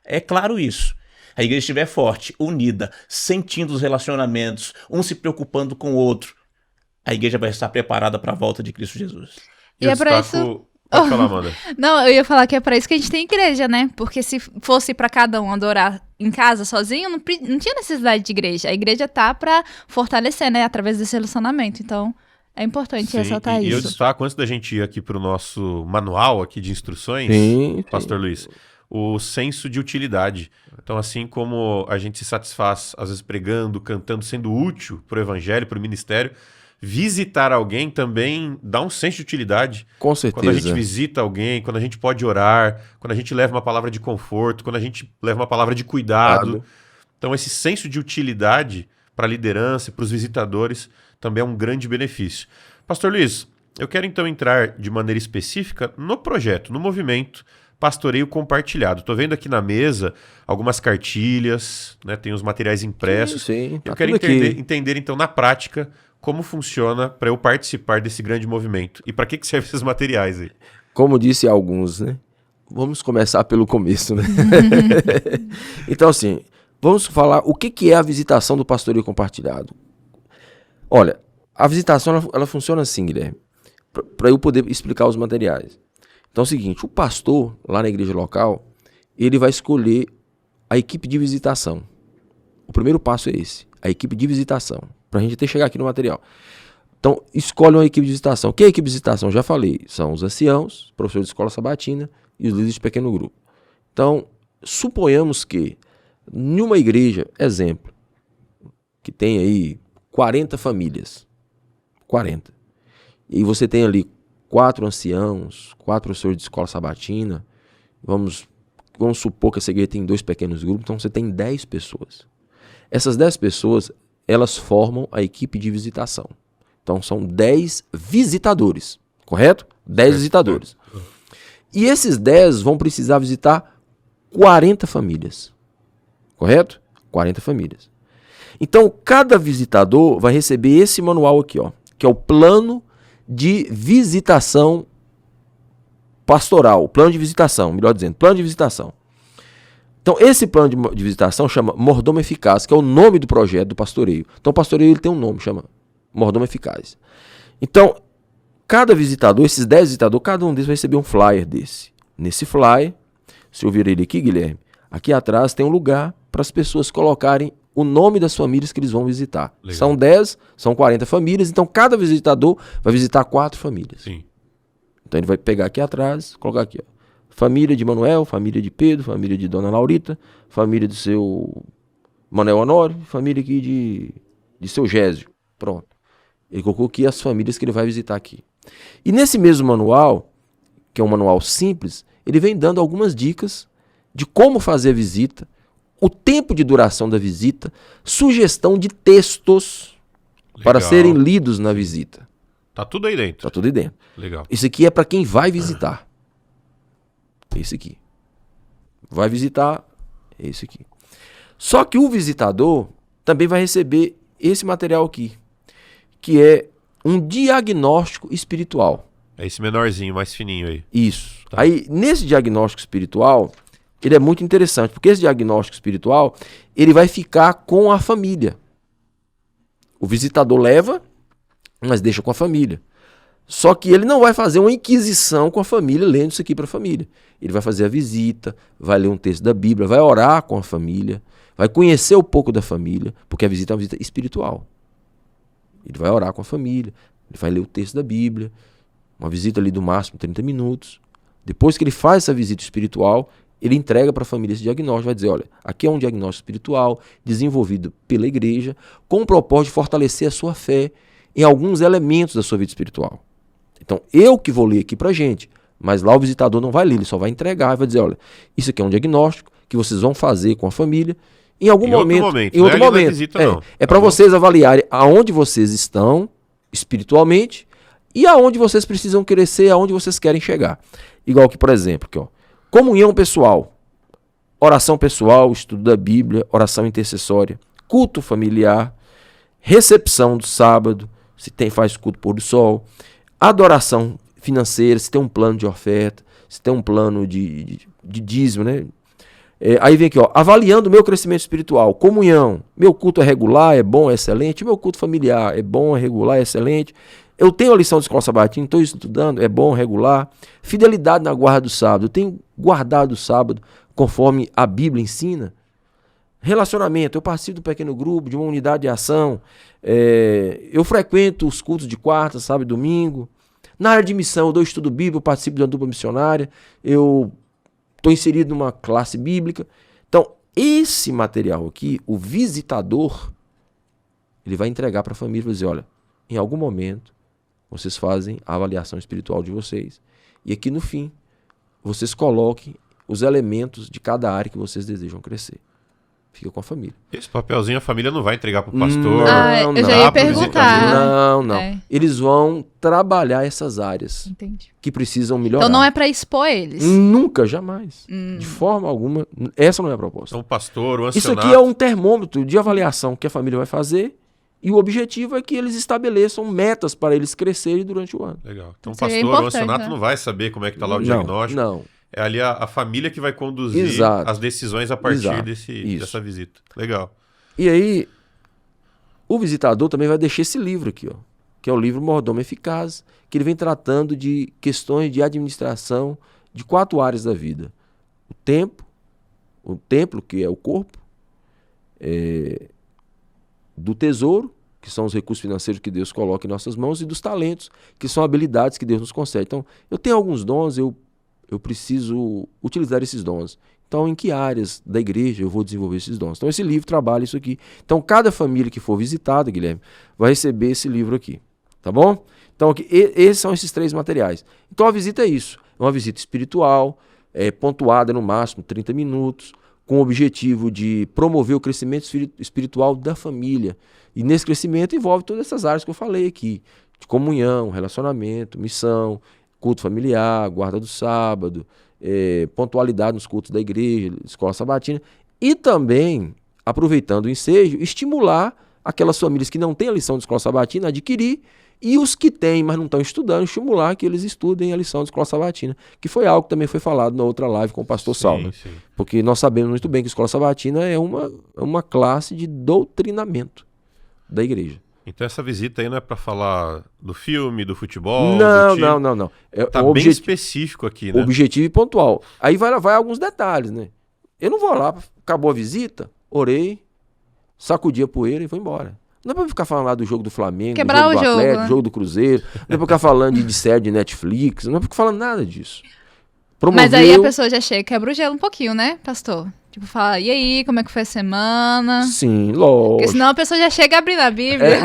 É claro isso. A igreja estiver forte, unida, sentindo os relacionamentos, um se preocupando com o outro, a igreja vai estar preparada para a volta de Cristo Jesus. E é para isso... Pode falar, Amanda. Não, eu ia falar que é pra isso que a gente tem igreja, né? Porque se fosse pra cada um adorar em casa sozinho, não tinha necessidade de igreja. A igreja tá pra fortalecer, né? Através desse relacionamento. Então, é importante ressaltar isso. E eu destaco, antes da gente ir aqui pro nosso manual aqui de instruções, Pastor Luiz, o senso de utilidade. Então, assim como a gente se satisfaz, às vezes, pregando, cantando, sendo útil pro evangelho, pro ministério, visitar alguém também dá um senso de utilidade. Com certeza. Quando a gente visita alguém, quando a gente pode orar, quando a gente leva uma palavra de conforto, quando a gente leva uma palavra de cuidado. Então esse senso de utilidade para a liderança e para os visitadores também é um grande benefício. Pastor Luiz, eu quero então entrar de maneira específica no projeto, no movimento Pastoreio Compartilhado. Estou vendo aqui na mesa algumas cartilhas, né, tem os materiais impressos. Sim, eu quero entender então na prática como funciona para eu participar desse grande movimento. E para que servem esses materiais aí? Como disse alguns, né? Vamos começar pelo começo, né? Então, assim, vamos falar o que é a visitação do pastoreio compartilhado. Olha, a visitação ela funciona assim, Guilherme, para eu poder explicar os materiais. Então é o seguinte, o pastor, lá na igreja local, ele vai escolher a equipe de visitação. O primeiro passo é esse, a equipe de visitação. Para a gente até chegar aqui no material. Então, escolhe uma equipe de visitação. O que é a equipe de visitação? Já falei. São os anciãos, professores de escola sabatina, e os líderes de pequeno grupo. Então, suponhamos que em uma igreja, exemplo, que tem aí 40 famílias, 40, e você tem ali 4 anciãos, 4 professores de escola sabatina, vamos supor que essa igreja tem 2 pequenos grupos, então você tem 10 pessoas. Essas 10 pessoas, elas formam a equipe de visitação. Então são 10 visitadores, correto? 10 visitadores. E esses 10 vão precisar visitar 40 famílias, correto? 40 famílias. Então cada visitador vai receber esse manual aqui, ó, que é o plano de visitação pastoral, plano de visitação, melhor dizendo, plano de visitação. Então, esse plano de visitação chama Mordomo Eficaz, que é o nome do projeto do pastoreio. Então, o pastoreio ele tem um nome, chama Mordomo Eficaz. Então, cada visitador, esses 10 visitadores, cada um deles vai receber um flyer desse. Nesse flyer, se eu vir ele aqui, Guilherme, aqui atrás tem um lugar para as pessoas colocarem o nome das famílias que eles vão visitar. Legal. São 10, são 40 famílias, então cada visitador vai visitar 4 famílias. Sim. Então ele vai pegar aqui atrás, colocar aqui, ó. Família de Manuel, família de Pedro, família de Dona Laurita, família do seu Manuel Honório, família aqui de seu Gésio. Pronto. Ele colocou aqui as famílias que ele vai visitar aqui. E nesse mesmo manual, que é um manual simples, ele vem dando algumas dicas de como fazer a visita, o tempo de duração da visita, sugestão de textos para serem lidos na visita. Tá tudo aí dentro. Tá tudo aí dentro. Legal. Isso aqui é para quem vai visitar. Esse aqui. Vai visitar esse aqui. Só que o visitador também vai receber esse material aqui, que é um diagnóstico espiritual. É esse menorzinho, mais fininho aí. Isso. Tá. Aí, nesse diagnóstico espiritual, ele é muito interessante, porque esse diagnóstico espiritual, ele vai ficar com a família. O visitador leva, mas deixa com a família. Só que ele não vai fazer uma inquisição com a família, lendo isso aqui para a família. Ele vai fazer a visita, vai ler um texto da Bíblia, vai orar com a família, vai conhecer um pouco da família, porque a visita é uma visita espiritual. Ele vai orar com a família, ele vai ler o texto da Bíblia, uma visita ali do máximo 30 minutos. Depois que ele faz essa visita espiritual, ele entrega para a família esse diagnóstico, vai dizer, olha, aqui é um diagnóstico espiritual desenvolvido pela igreja com o propósito de fortalecer a sua fé em alguns elementos da sua vida espiritual. Então, eu que vou ler aqui pra gente, mas lá o visitador não vai ler, ele só vai entregar e vai dizer, olha, isso aqui é um diagnóstico que vocês vão fazer com a família em algum momento. Em outro momento. É para vocês avaliarem aonde vocês estão espiritualmente e aonde vocês precisam crescer, aonde vocês querem chegar. Igual que, por exemplo, aqui, ó, comunhão pessoal, oração pessoal, estudo da Bíblia, oração intercessória, culto familiar, recepção do sábado, se tem, faz culto pôr do sol, adoração financeira, se tem um plano de oferta, se tem um plano de dízimo, né? Aí vem aqui, ó, avaliando o meu crescimento espiritual, comunhão, meu culto é regular, é bom, é excelente, meu culto familiar é bom, é regular, é excelente, eu tenho a lição de escola sabatina, estou estudando, é bom, regular, fidelidade na guarda do sábado, eu tenho guardado o sábado conforme a Bíblia ensina, relacionamento, eu participo do pequeno grupo, de uma unidade de ação, eu frequento os cultos de quarta, sábado e domingo. Na área de missão, eu dou estudo bíblico, eu participo de uma dupla missionária, eu estou inserido numa classe bíblica. Então, esse material aqui, o visitador, ele vai entregar para a família e vai dizer, olha, em algum momento, vocês fazem a avaliação espiritual de vocês. E aqui no fim, vocês coloquem os elementos de cada área que vocês desejam crescer. Fica com a família. Esse papelzinho a família não vai entregar pro pastor. Eu já ia perguntar. Não. Eles vão trabalhar essas áreas. Entendi. Que precisam melhorar. Então não é para expor eles? Nunca, jamais. De forma alguma. Essa não é a proposta. Então o pastor, o ancianato... Isso aqui é um termômetro de avaliação que a família vai fazer e o objetivo é que eles estabeleçam metas para eles crescerem durante o ano. Legal. Então o pastor, o ancianato não vai saber como é que tá lá o diagnóstico. Não. É ali a família que vai conduzir as decisões a partir dessa visita. Legal. E aí, o visitador também vai deixar esse livro aqui, ó, que é o livro Mordomo Eficaz, que ele vem tratando de questões de administração de 4 áreas da vida. O templo, que é o corpo, do tesouro, que são os recursos financeiros que Deus coloca em nossas mãos, e dos talentos, que são habilidades que Deus nos concede. Então, eu tenho alguns dons, eu eu preciso utilizar esses dons. Então, em que áreas da igreja eu vou desenvolver esses dons? Então, esse livro trabalha isso aqui. Então, cada família que for visitada, Guilherme, vai receber esse livro aqui. Tá bom? Então, esses são esses 3 materiais. Então, a visita é isso. É uma visita espiritual, pontuada no máximo 30 minutos, com o objetivo de promover o crescimento espiritual da família. E nesse crescimento envolve todas essas áreas que eu falei aqui. De comunhão, relacionamento, missão, culto familiar, guarda do sábado, pontualidade nos cultos da igreja, escola sabatina. E também, aproveitando o ensejo, estimular aquelas famílias que não têm a lição de escola sabatina a adquirir, e os que têm, mas não estão estudando, estimular que eles estudem a lição de escola sabatina, que foi algo que também foi falado na outra live com o pastor Saulo. Sim. Porque nós sabemos muito bem que a escola sabatina é uma classe de doutrinamento da igreja. Então essa visita aí não é para falar do filme, do futebol? Não, do time. não. Tá bem específico aqui, né? Objetivo e pontual. Aí vai alguns detalhes, né? Eu não vou lá, acabou a visita, orei, sacudi a poeira e vou embora. Não é pra ficar falando lá do jogo do Flamengo, Quebrar do jogo do Atlético, né? jogo do Cruzeiro. Não é pra ficar falando de série de Netflix. Não é pra ficar falando nada disso. Mas aí a pessoa já chega, quebra o gelo um pouquinho, né, pastor? Tipo, fala, e aí, como é que foi a semana? Sim, lógico. Porque senão a pessoa já chega abrindo a Bíblia.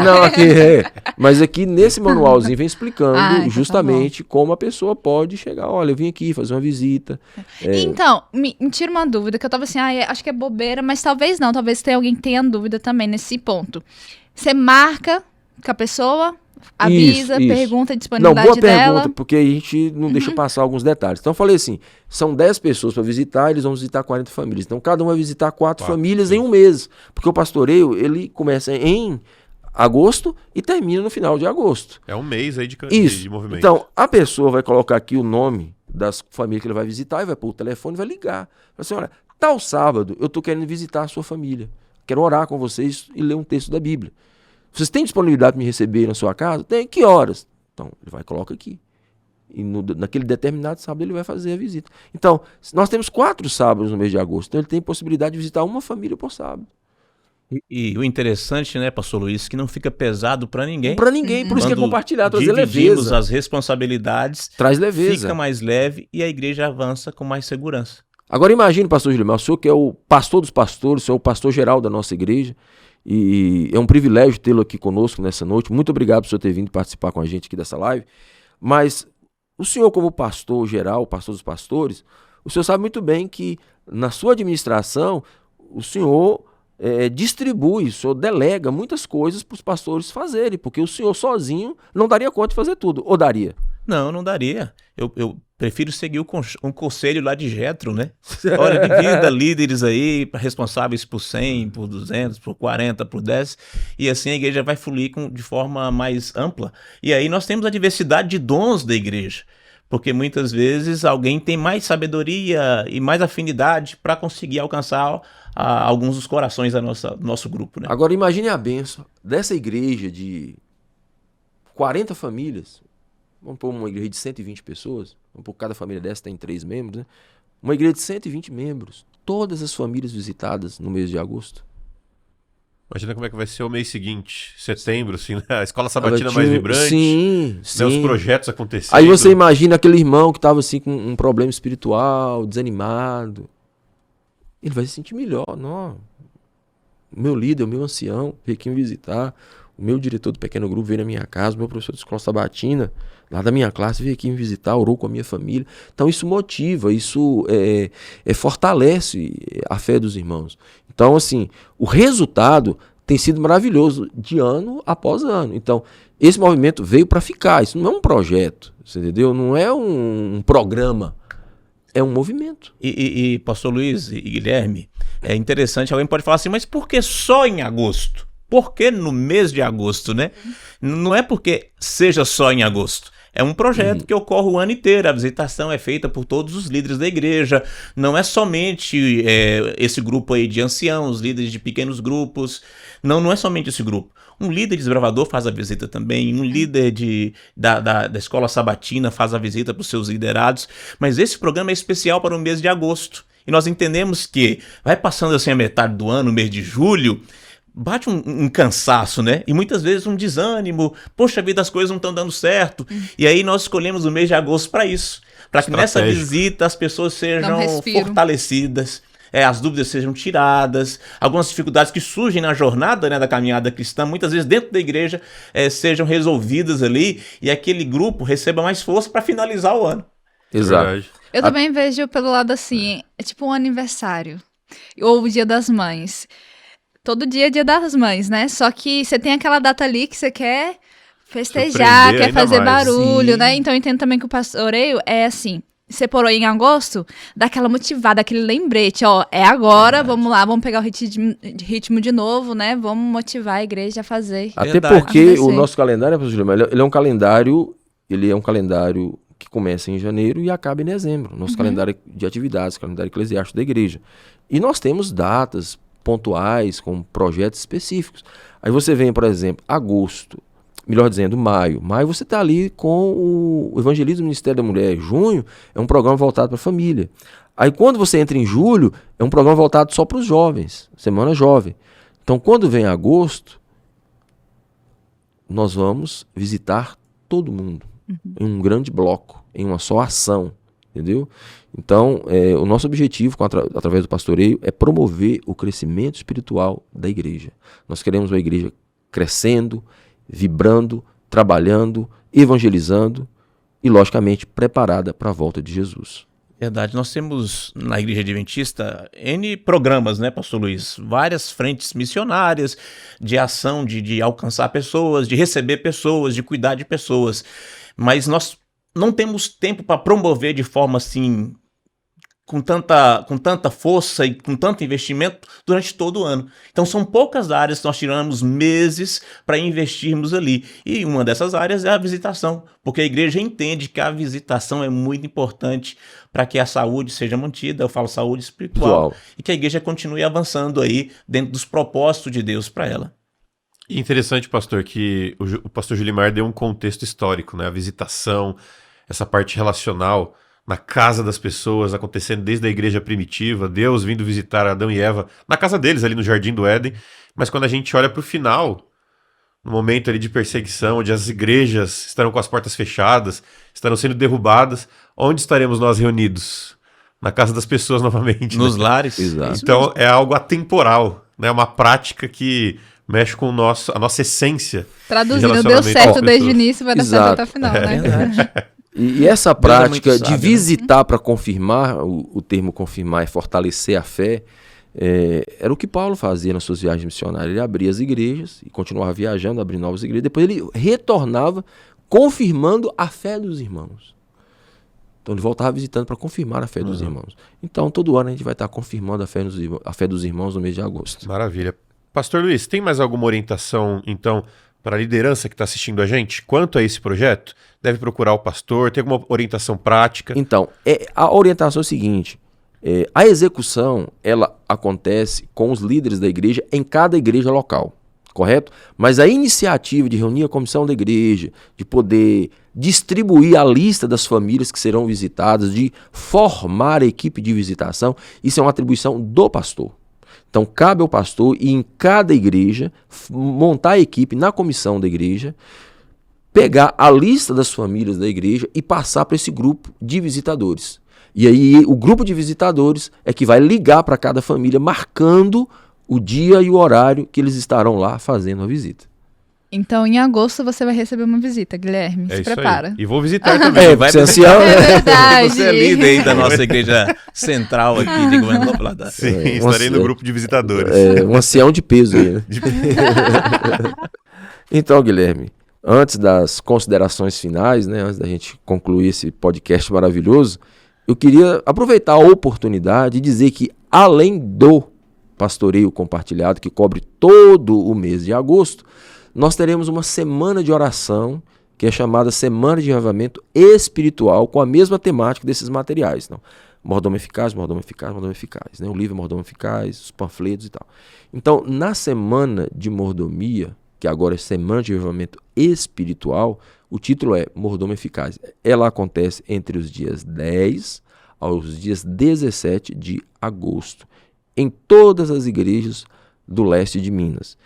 Mas aqui nesse manualzinho vem explicando então justamente como a pessoa pode chegar. Olha, eu vim aqui fazer uma visita. Então, me tira uma dúvida, que eu tava assim, acho que é bobeira, mas talvez não, talvez tenha alguém que tenha dúvida também nesse ponto. Você marca com a pessoa, avisa, isso. pergunta a disponibilidade boa dela. Pergunta, porque a gente não deixa passar alguns detalhes. Então eu falei assim, são 10 pessoas para visitar, eles vão visitar 40 famílias. Então cada um vai visitar 4 famílias em um mês. Porque o pastoreio, ele começa em agosto e termina no final de agosto. É um mês aí de movimento. Então, a pessoa vai colocar aqui o nome das famílias que ele vai visitar e vai pôr o telefone e vai ligar. Fala assim, olha, tal sábado eu estou querendo visitar a sua família. Quero orar com vocês e ler um texto da Bíblia. Vocês têm disponibilidade para me receber na sua casa? Tem. Que horas? Então, ele vai e coloca aqui. E naquele determinado sábado ele vai fazer a visita. Então, nós temos 4 sábados no mês de agosto. Então, ele tem possibilidade de visitar uma família por sábado. E o interessante, né, pastor Luiz, que não fica pesado para ninguém. Para ninguém, por isso que é compartilhar, trazer dividimos leveza. as responsabilidades, traz leveza. Fica mais leve e a igreja avança com mais segurança. Agora imagine, pastor Gilmar, o senhor que é o pastor dos pastores, o senhor é o pastor geral da nossa igreja, e é um privilégio tê-lo aqui conosco nessa noite. Muito obrigado por o senhor ter vindo participar com a gente aqui dessa live. Mas o senhor, como pastor geral, pastor dos pastores, o senhor sabe muito bem que na sua administração, o senhor distribui, o senhor delega muitas coisas para os pastores fazerem, porque o senhor sozinho não daria conta de fazer tudo, ou daria? Não daria. Eu prefiro seguir um conselho lá de Jetro, né? Olha, divida líderes aí, responsáveis por 100, por 200, por 40, por 10, e assim a igreja vai fluir de forma mais ampla. E aí nós temos a diversidade de dons da igreja, porque muitas vezes alguém tem mais sabedoria e mais afinidade para conseguir alcançar alguns dos corações do nosso grupo, né? Agora imagine a bênção dessa igreja de 40 famílias. Vamos pôr uma igreja de 120 pessoas, vamos pôr cada família dessa tem 3 membros, né? Uma igreja de 120 membros, todas as famílias visitadas no mês de agosto. Imagina como é que vai ser o mês seguinte, setembro, assim, né? A escola sabatina mais vibrante, sim. Né? Os projetos acontecendo. Aí você imagina aquele irmão que estava assim com um problema espiritual, desanimado, ele vai se sentir melhor, não? O meu líder, o meu ancião veio aqui me visitar, o meu diretor do pequeno grupo veio na minha casa, o meu professor de escola sabatina, lá da minha classe, veio aqui me visitar, orou com a minha família. Então isso motiva, isso fortalece a fé dos irmãos. Então, assim, o resultado tem sido maravilhoso de ano após ano. Então, esse movimento veio para ficar. Isso não é um projeto, você entendeu? Não é um programa, é um movimento. E pastor Luiz e Guilherme, é interessante, alguém pode falar assim, mas por que só em agosto? Por que no mês de agosto, né? Não é porque seja só em agosto. É um projeto que ocorre o ano inteiro. A visitação é feita por todos os líderes da igreja. Não é somente esse grupo aí de anciãos, líderes de pequenos grupos. Não é somente esse grupo. Um líder desbravador faz a visita também. Um líder da escola sabatina faz a visita para os seus liderados. Mas esse programa é especial para o mês de agosto. E nós entendemos que vai passando assim a metade do ano, o mês de julho, bate um cansaço, né? E muitas vezes um desânimo. Poxa vida, as coisas não estão dando certo. E aí nós escolhemos o mês de agosto para isso. para que nessa Estratégico. visita as pessoas sejam respiro. fortalecidas, as dúvidas sejam tiradas, algumas dificuldades que surgem na jornada, né, da caminhada cristã, muitas vezes dentro da igreja, sejam resolvidas ali e aquele grupo receba mais força para finalizar o ano. Exato. Verdade. Eu também vejo pelo lado assim, é tipo um aniversário. Ou o Dia das Mães. Todo dia é Dia das Mães, né? Só que você tem aquela data ali que você quer festejar, Surpreender quer ainda fazer mais. barulho, Sim. né? Então eu entendo também que o pastoreio é assim. Separou em agosto, dá aquela motivada, aquele lembrete, ó, é agora, vamos lá, vamos pegar o ritmo de novo, né? Vamos motivar a igreja a fazer. Até Verdade. porque Acontecer. o nosso calendário, pastor Gilmar, ele é um calendário que começa em janeiro e acaba em dezembro. Nosso calendário de atividades, calendário eclesiástico da igreja. E nós temos datas pontuais com projetos específicos. Aí você vem, por exemplo, agosto, melhor dizendo, maio. Maio você está ali com o Evangelismo do Ministério da Mulher. Junho é um programa voltado para a família. Aí quando você entra em julho, é um programa voltado só para os jovens, Semana Jovem. Então quando vem agosto, nós vamos visitar todo mundo em um grande bloco, em uma só ação, entendeu? Então, o nosso objetivo, através do pastoreio, é promover o crescimento espiritual da igreja. Nós queremos uma igreja crescendo, vibrando, trabalhando, evangelizando e, logicamente, preparada para a volta de Jesus. Verdade, nós temos na Igreja Adventista N programas, né, pastor Luiz? Várias frentes missionárias de ação, de alcançar pessoas, de receber pessoas, de cuidar de pessoas. Mas nós não temos tempo para promover de forma assim, com tanta força e com tanto investimento durante todo o ano. Então são poucas áreas que nós tiramos meses para investirmos ali. E uma dessas áreas é a visitação, porque a igreja entende que a visitação é muito importante para que a saúde seja mantida, eu falo saúde espiritual, e que a igreja continue avançando aí dentro dos propósitos de Deus para ela. E interessante, pastor, que o pastor Julimar deu um contexto histórico, né? A visitação, essa parte relacional na casa das pessoas, acontecendo desde a igreja primitiva, Deus vindo visitar Adão e Eva na casa deles, ali no Jardim do Éden. Mas quando a gente olha para o final, no momento ali de perseguição, onde as igrejas estarão com as portas fechadas, estarão sendo derrubadas, onde estaremos nós reunidos? Na casa das pessoas novamente. Nos né? lares. Exato. Então é algo atemporal, né? Uma prática que mexe com a nossa essência. Traduzindo, deu relacionamento certo com desde o pessoas. início, vai dar certo Exato. até o final, né? Verdade. E essa Deus é prática muito de sábio, né? visitar para confirmar, o termo confirmar é fortalecer a fé, era o que Paulo fazia nas suas viagens missionárias. Ele abria as igrejas e continuava viajando, abrindo novas igrejas. Depois ele retornava confirmando a fé dos irmãos. Então ele voltava visitando para confirmar a fé dos irmãos. Então todo ano a gente vai estar confirmando a fé dos irmãos no mês de agosto. Maravilha. Pastor Luiz, tem mais alguma orientação, então, para a liderança que está assistindo a gente, quanto a esse projeto? Deve procurar o pastor, tem alguma orientação prática? Então, a orientação é a seguinte, a execução, ela acontece com os líderes da igreja em cada igreja local, correto? Mas a iniciativa de reunir a comissão da igreja, de poder distribuir a lista das famílias que serão visitadas, de formar a equipe de visitação, isso é uma atribuição do pastor. Então, cabe ao pastor ir em cada igreja, montar a equipe na comissão da igreja, pegar a lista das famílias da igreja e passar para esse grupo de visitadores. E aí o grupo de visitadores é que vai ligar para cada família, marcando o dia e o horário que eles estarão lá fazendo a visita. Então, em agosto, você vai receber uma visita, Guilherme. É Se isso prepara. aí. E vou visitar também. Vai Você é ancião, É né? verdade. Você é líder aí da nossa igreja central aqui de Governador da Sim, estarei no grupo de visitadores. Um ancião de peso aí, né? Então, Guilherme, antes das considerações finais, né, antes da gente concluir esse podcast maravilhoso, eu queria aproveitar a oportunidade e dizer que, além do pastoreio compartilhado, que cobre todo o mês de agosto, nós teremos uma semana de oração, que é chamada Semana de Avivamento Espiritual, com a mesma temática desses materiais. Então, Mordomo Eficaz, Mordomo Eficaz, Mordomo Eficaz, né? O livro Mordomo Eficaz, os panfletos e tal. Então, na Semana de Mordomia, que agora é Semana de Avivamento Espiritual, o título é Mordomo Eficaz. Ela acontece entre os dias 10 aos dias 17 de agosto, em todas as igrejas do leste de Minas.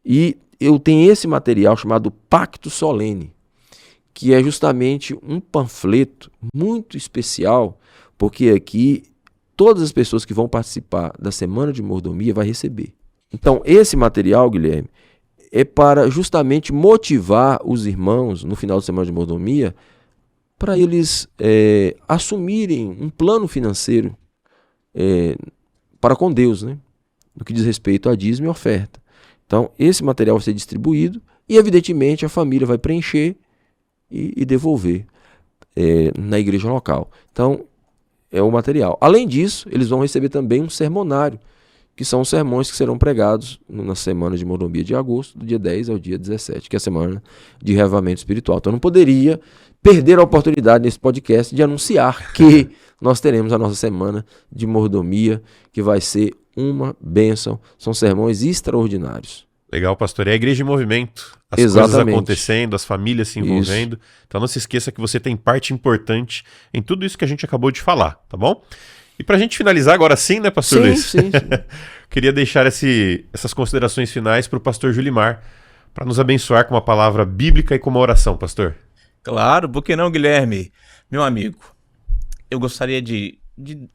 E eu tenho esse material chamado Pacto Solene, que é justamente um panfleto muito especial, porque aqui todas as pessoas que vão participar da Semana de Mordomia vai receber. Então, esse material, Guilherme, é para justamente motivar os irmãos no final da Semana de Mordomia para eles assumirem um plano financeiro para com Deus, né? No que diz respeito a dízimo e oferta. Então, esse material vai ser distribuído e, evidentemente, a família vai preencher e devolver na igreja local. Então, é o material. Além disso, eles vão receber também um sermonário, que são os sermões que serão pregados na semana de mordomia de agosto, do dia 10 ao dia 17, que é a semana de reavivamento espiritual. Então, eu não poderia perder a oportunidade nesse podcast de anunciar que nós teremos a nossa semana de mordomia, que vai ser uma bênção. São sermões extraordinários. Legal, pastor. É a igreja em movimento. As Exatamente. coisas acontecendo, as famílias se envolvendo. Isso. Então não se esqueça que você tem parte importante em tudo isso que a gente acabou de falar, tá bom? E pra gente finalizar agora sim, né, pastor Luiz? Sim. Queria deixar essas considerações finais para o pastor Julimar, para nos abençoar com uma palavra bíblica e com uma oração, pastor. Claro, por que não, Guilherme? Meu amigo, eu gostaria de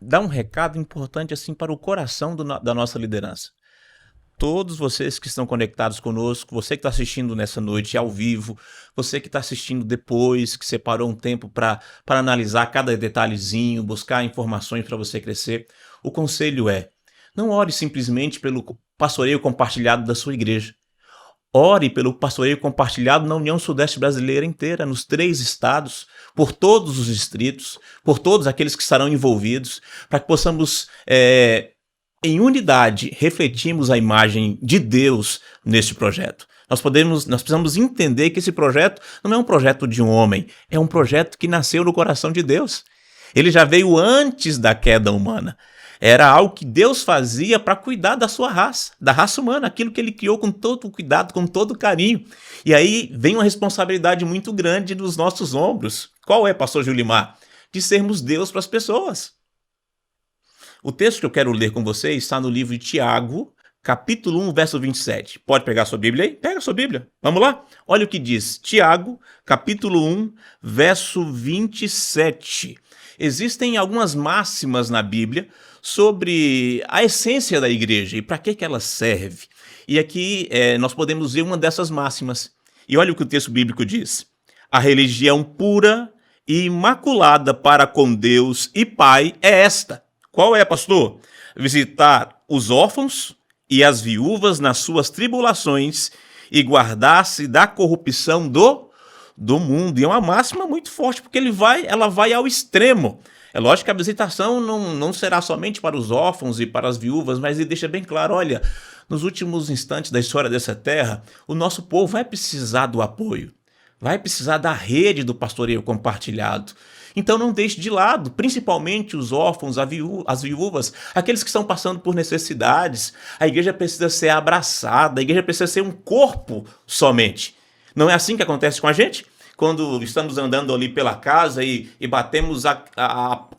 dar um recado importante assim para o coração da nossa liderança. Todos vocês que estão conectados conosco, você que está assistindo nessa noite ao vivo, você que está assistindo depois, que separou um tempo para analisar cada detalhezinho, buscar informações para você crescer, o conselho é: não ore simplesmente pelo pastoreio compartilhado da sua igreja. Ore pelo pastoreio compartilhado na União Sudeste Brasileira inteira, nos 3 estados, por todos os distritos, por todos aqueles que estarão envolvidos, para que possamos, em unidade, refletirmos a imagem de Deus neste projeto. Nós precisamos entender que esse projeto não é um projeto de um homem, é um projeto que nasceu no coração de Deus. Ele já veio antes da queda humana. Era algo que Deus fazia para cuidar da sua raça, da raça humana, aquilo que ele criou com todo cuidado, com todo carinho. E aí vem uma responsabilidade muito grande nos nossos ombros. Qual é, pastor Julimar? De sermos Deus para as pessoas. O texto que eu quero ler com vocês está no livro de Tiago, capítulo 1, verso 27. Pode pegar a sua Bíblia aí? Pega a sua Bíblia. Vamos lá? Olha o que diz. Tiago, capítulo 1, verso 27. Existem algumas máximas na Bíblia sobre a essência da igreja e para que ela serve. E aqui nós podemos ver uma dessas máximas. E olha o que o texto bíblico diz. A religião pura e imaculada para com Deus e Pai é esta. Qual é, pastor? Visitar os órfãos e as viúvas nas suas tribulações e guardar-se da corrupção do mundo. E é uma máxima muito forte, porque ela vai ao extremo. É lógico que a visitação não será somente para os órfãos e para as viúvas, mas ele deixa bem claro, olha, nos últimos instantes da história dessa terra, o nosso povo vai precisar do apoio, vai precisar da rede do pastoreio compartilhado. Então não deixe de lado, principalmente os órfãos, as viúvas, aqueles que estão passando por necessidades. A igreja precisa ser abraçada, a igreja precisa ser um corpo somente. Não é assim que acontece com a gente? Quando estamos andando ali pela casa e batemos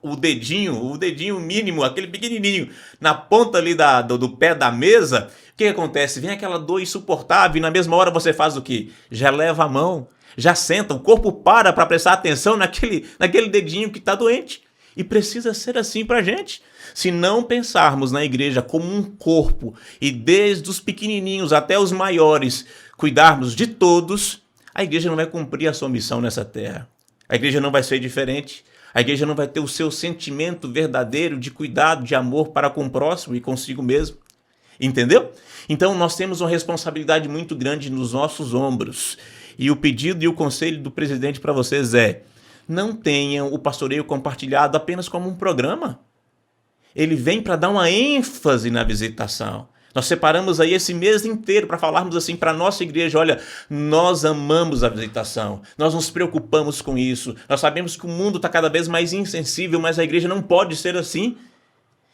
o dedinho mínimo, aquele pequenininho, na ponta ali do pé da mesa, o que acontece? Vem aquela dor insuportável e na mesma hora você faz o quê? Já leva a mão, já senta, o corpo para prestar atenção naquele dedinho que está doente. E precisa ser assim para a gente. Se não pensarmos na igreja como um corpo e desde os pequenininhos até os maiores cuidarmos de todos, a igreja não vai cumprir a sua missão nessa terra. A igreja não vai ser diferente. A igreja não vai ter o seu sentimento verdadeiro de cuidado, de amor para com o próximo e consigo mesmo. Entendeu? Então nós temos uma responsabilidade muito grande nos nossos ombros. E o pedido e o conselho do presidente para vocês é: não tenham o pastoreio compartilhado apenas como um programa. Ele vem para dar uma ênfase na visitação. Nós separamos aí esse mês inteiro para falarmos assim para a nossa igreja: olha, nós amamos a visitação, nós nos preocupamos com isso, nós sabemos que o mundo está cada vez mais insensível, mas a igreja não pode ser assim.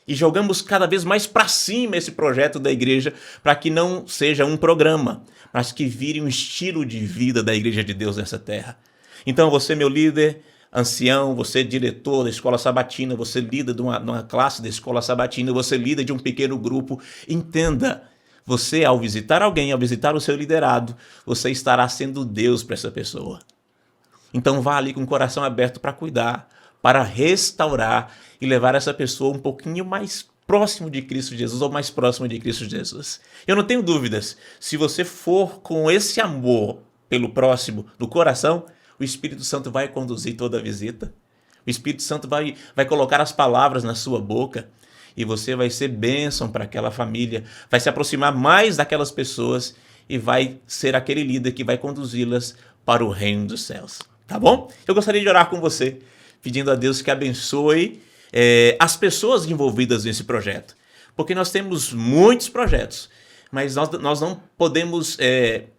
E jogamos cada vez mais para cima esse projeto da igreja para que não seja um programa, mas que vire um estilo de vida da igreja de Deus nessa terra. Então você, meu líder, ancião, você diretor da escola sabatina, você líder de uma classe da escola sabatina, você líder de um pequeno grupo, entenda, você ao visitar alguém, ao visitar o seu liderado, você estará sendo Deus para essa pessoa. Então vá ali com o coração aberto para cuidar, para restaurar e levar essa pessoa um pouquinho mais próximo de Cristo Jesus ou mais próximo de Cristo Jesus. Eu não tenho dúvidas, se você for com esse amor pelo próximo no coração, o Espírito Santo vai conduzir toda a visita. O Espírito Santo vai colocar as palavras na sua boca e você vai ser bênção para aquela família, vai se aproximar mais daquelas pessoas e vai ser aquele líder que vai conduzi-las para o reino dos céus. Tá bom? Eu gostaria de orar com você, pedindo a Deus que abençoe as pessoas envolvidas nesse projeto. Porque nós temos muitos projetos, mas nós não podemos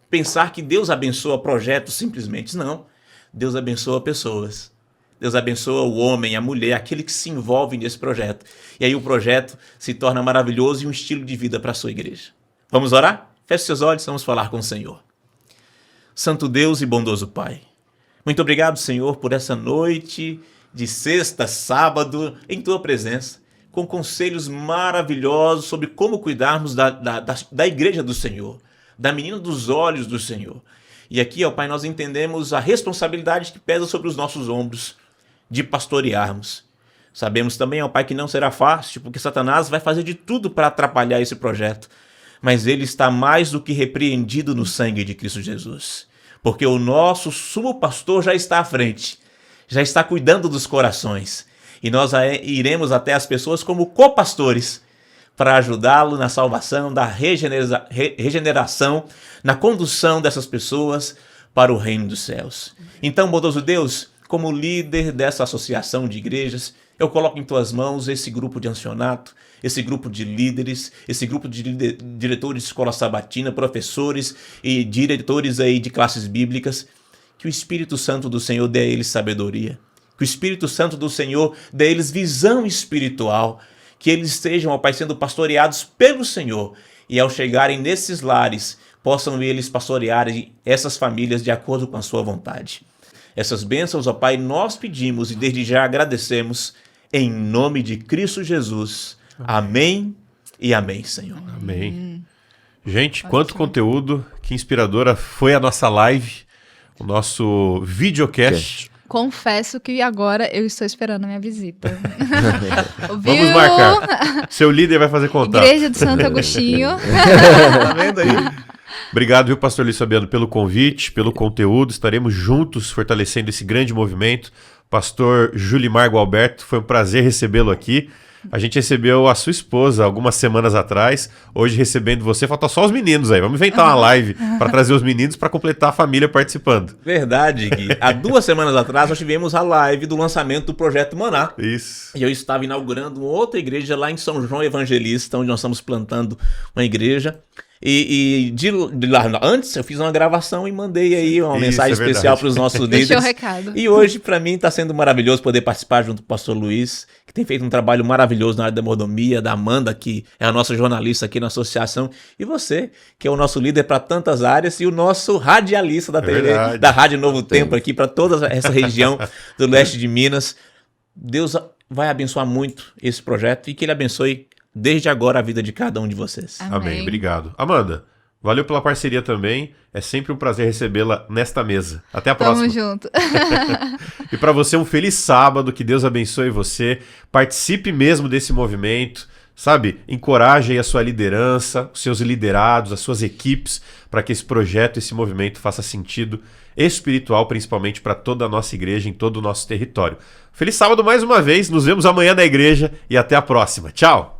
pensar que Deus abençoa projetos simplesmente. Não. Deus abençoa pessoas. Deus abençoa o homem, a mulher, aquele que se envolve nesse projeto. E aí o projeto se torna maravilhoso e um estilo de vida para a sua igreja. Vamos orar? Feche seus olhos, vamos falar com o Senhor. Santo Deus e bondoso Pai, muito obrigado, Senhor, por essa noite de sexta, sábado, em Tua presença, com conselhos maravilhosos sobre como cuidarmos da igreja do Senhor, da menina dos olhos do Senhor. E aqui, ó Pai, nós entendemos a responsabilidade que pesa sobre os nossos ombros de pastorearmos. Sabemos também, ó Pai, que não será fácil, porque Satanás vai fazer de tudo para atrapalhar esse projeto. Mas ele está mais do que repreendido no sangue de Cristo Jesus. Porque o nosso sumo pastor já está à frente, já está cuidando dos corações. E nós iremos até as pessoas como copastores para ajudá-lo na salvação, da regeneração, na condução dessas pessoas para o reino dos céus. Então, bondoso Deus, como líder dessa associação de igrejas, eu coloco em tuas mãos esse grupo de ancianato, esse grupo de líderes, esse grupo de diretores de escola sabatina, professores e diretores aí de classes bíblicas. Que o Espírito Santo do Senhor dê a eles sabedoria. Que o Espírito Santo do Senhor dê a eles visão espiritual. Que eles estejam, ó Pai, sendo pastoreados pelo Senhor. E ao chegarem nesses lares, possam eles pastorearem essas famílias de acordo com a sua vontade. Essas bênçãos, ó Pai, nós pedimos e desde já agradecemos em nome de Cristo Jesus. Amém e amém, Senhor. Amém. Gente, quanto conteúdo, que inspiradora foi a nossa live, o nosso videocast. Confesso que agora eu estou esperando a minha visita. Vamos marcar. Seu líder vai fazer contato. Igreja de Santo Agostinho. Tá vendo aí? Obrigado, viu, pastor Luiz Fabiano, pelo convite, pelo conteúdo. Estaremos juntos fortalecendo esse grande movimento. Pastor Julimar Gualberto, foi um prazer recebê-lo aqui. A gente recebeu a sua esposa algumas semanas atrás. Hoje recebendo você, falta só os meninos aí. Vamos inventar uma live para trazer os meninos para completar a família participando. Verdade, Gui. Há 2 semanas atrás nós tivemos a live do lançamento do Projeto Maná. Isso. E eu estava inaugurando uma outra igreja lá em São João Evangelista, onde nós estamos plantando uma igreja. E de lá antes eu fiz uma gravação e mandei aí uma mensagem especial para os nossos líderes. Deixou o recado. E hoje para mim está sendo maravilhoso poder participar junto com o pastor Luiz, que tem feito um trabalho maravilhoso na área da mordomia, da Amanda, que é a nossa jornalista aqui na associação, e você, que é o nosso líder para tantas áreas, e o nosso radialista da TV, da Rádio Novo Tempo aqui para toda essa região do leste de Minas. Deus vai abençoar muito esse projeto e que ele abençoe desde agora a vida de cada um de vocês. Amém. Obrigado. Amanda, valeu pela parceria também. É sempre um prazer recebê-la nesta mesa. Até a próxima. Tamo junto. E para você, um feliz sábado. Que Deus abençoe você. Participe mesmo desse movimento. Sabe? Encoraje aí a sua liderança, os seus liderados, as suas equipes, para que esse projeto, esse movimento faça sentido espiritual, principalmente para toda a nossa igreja, em todo o nosso território. Feliz sábado mais uma vez. Nos vemos amanhã na igreja e até a próxima. Tchau!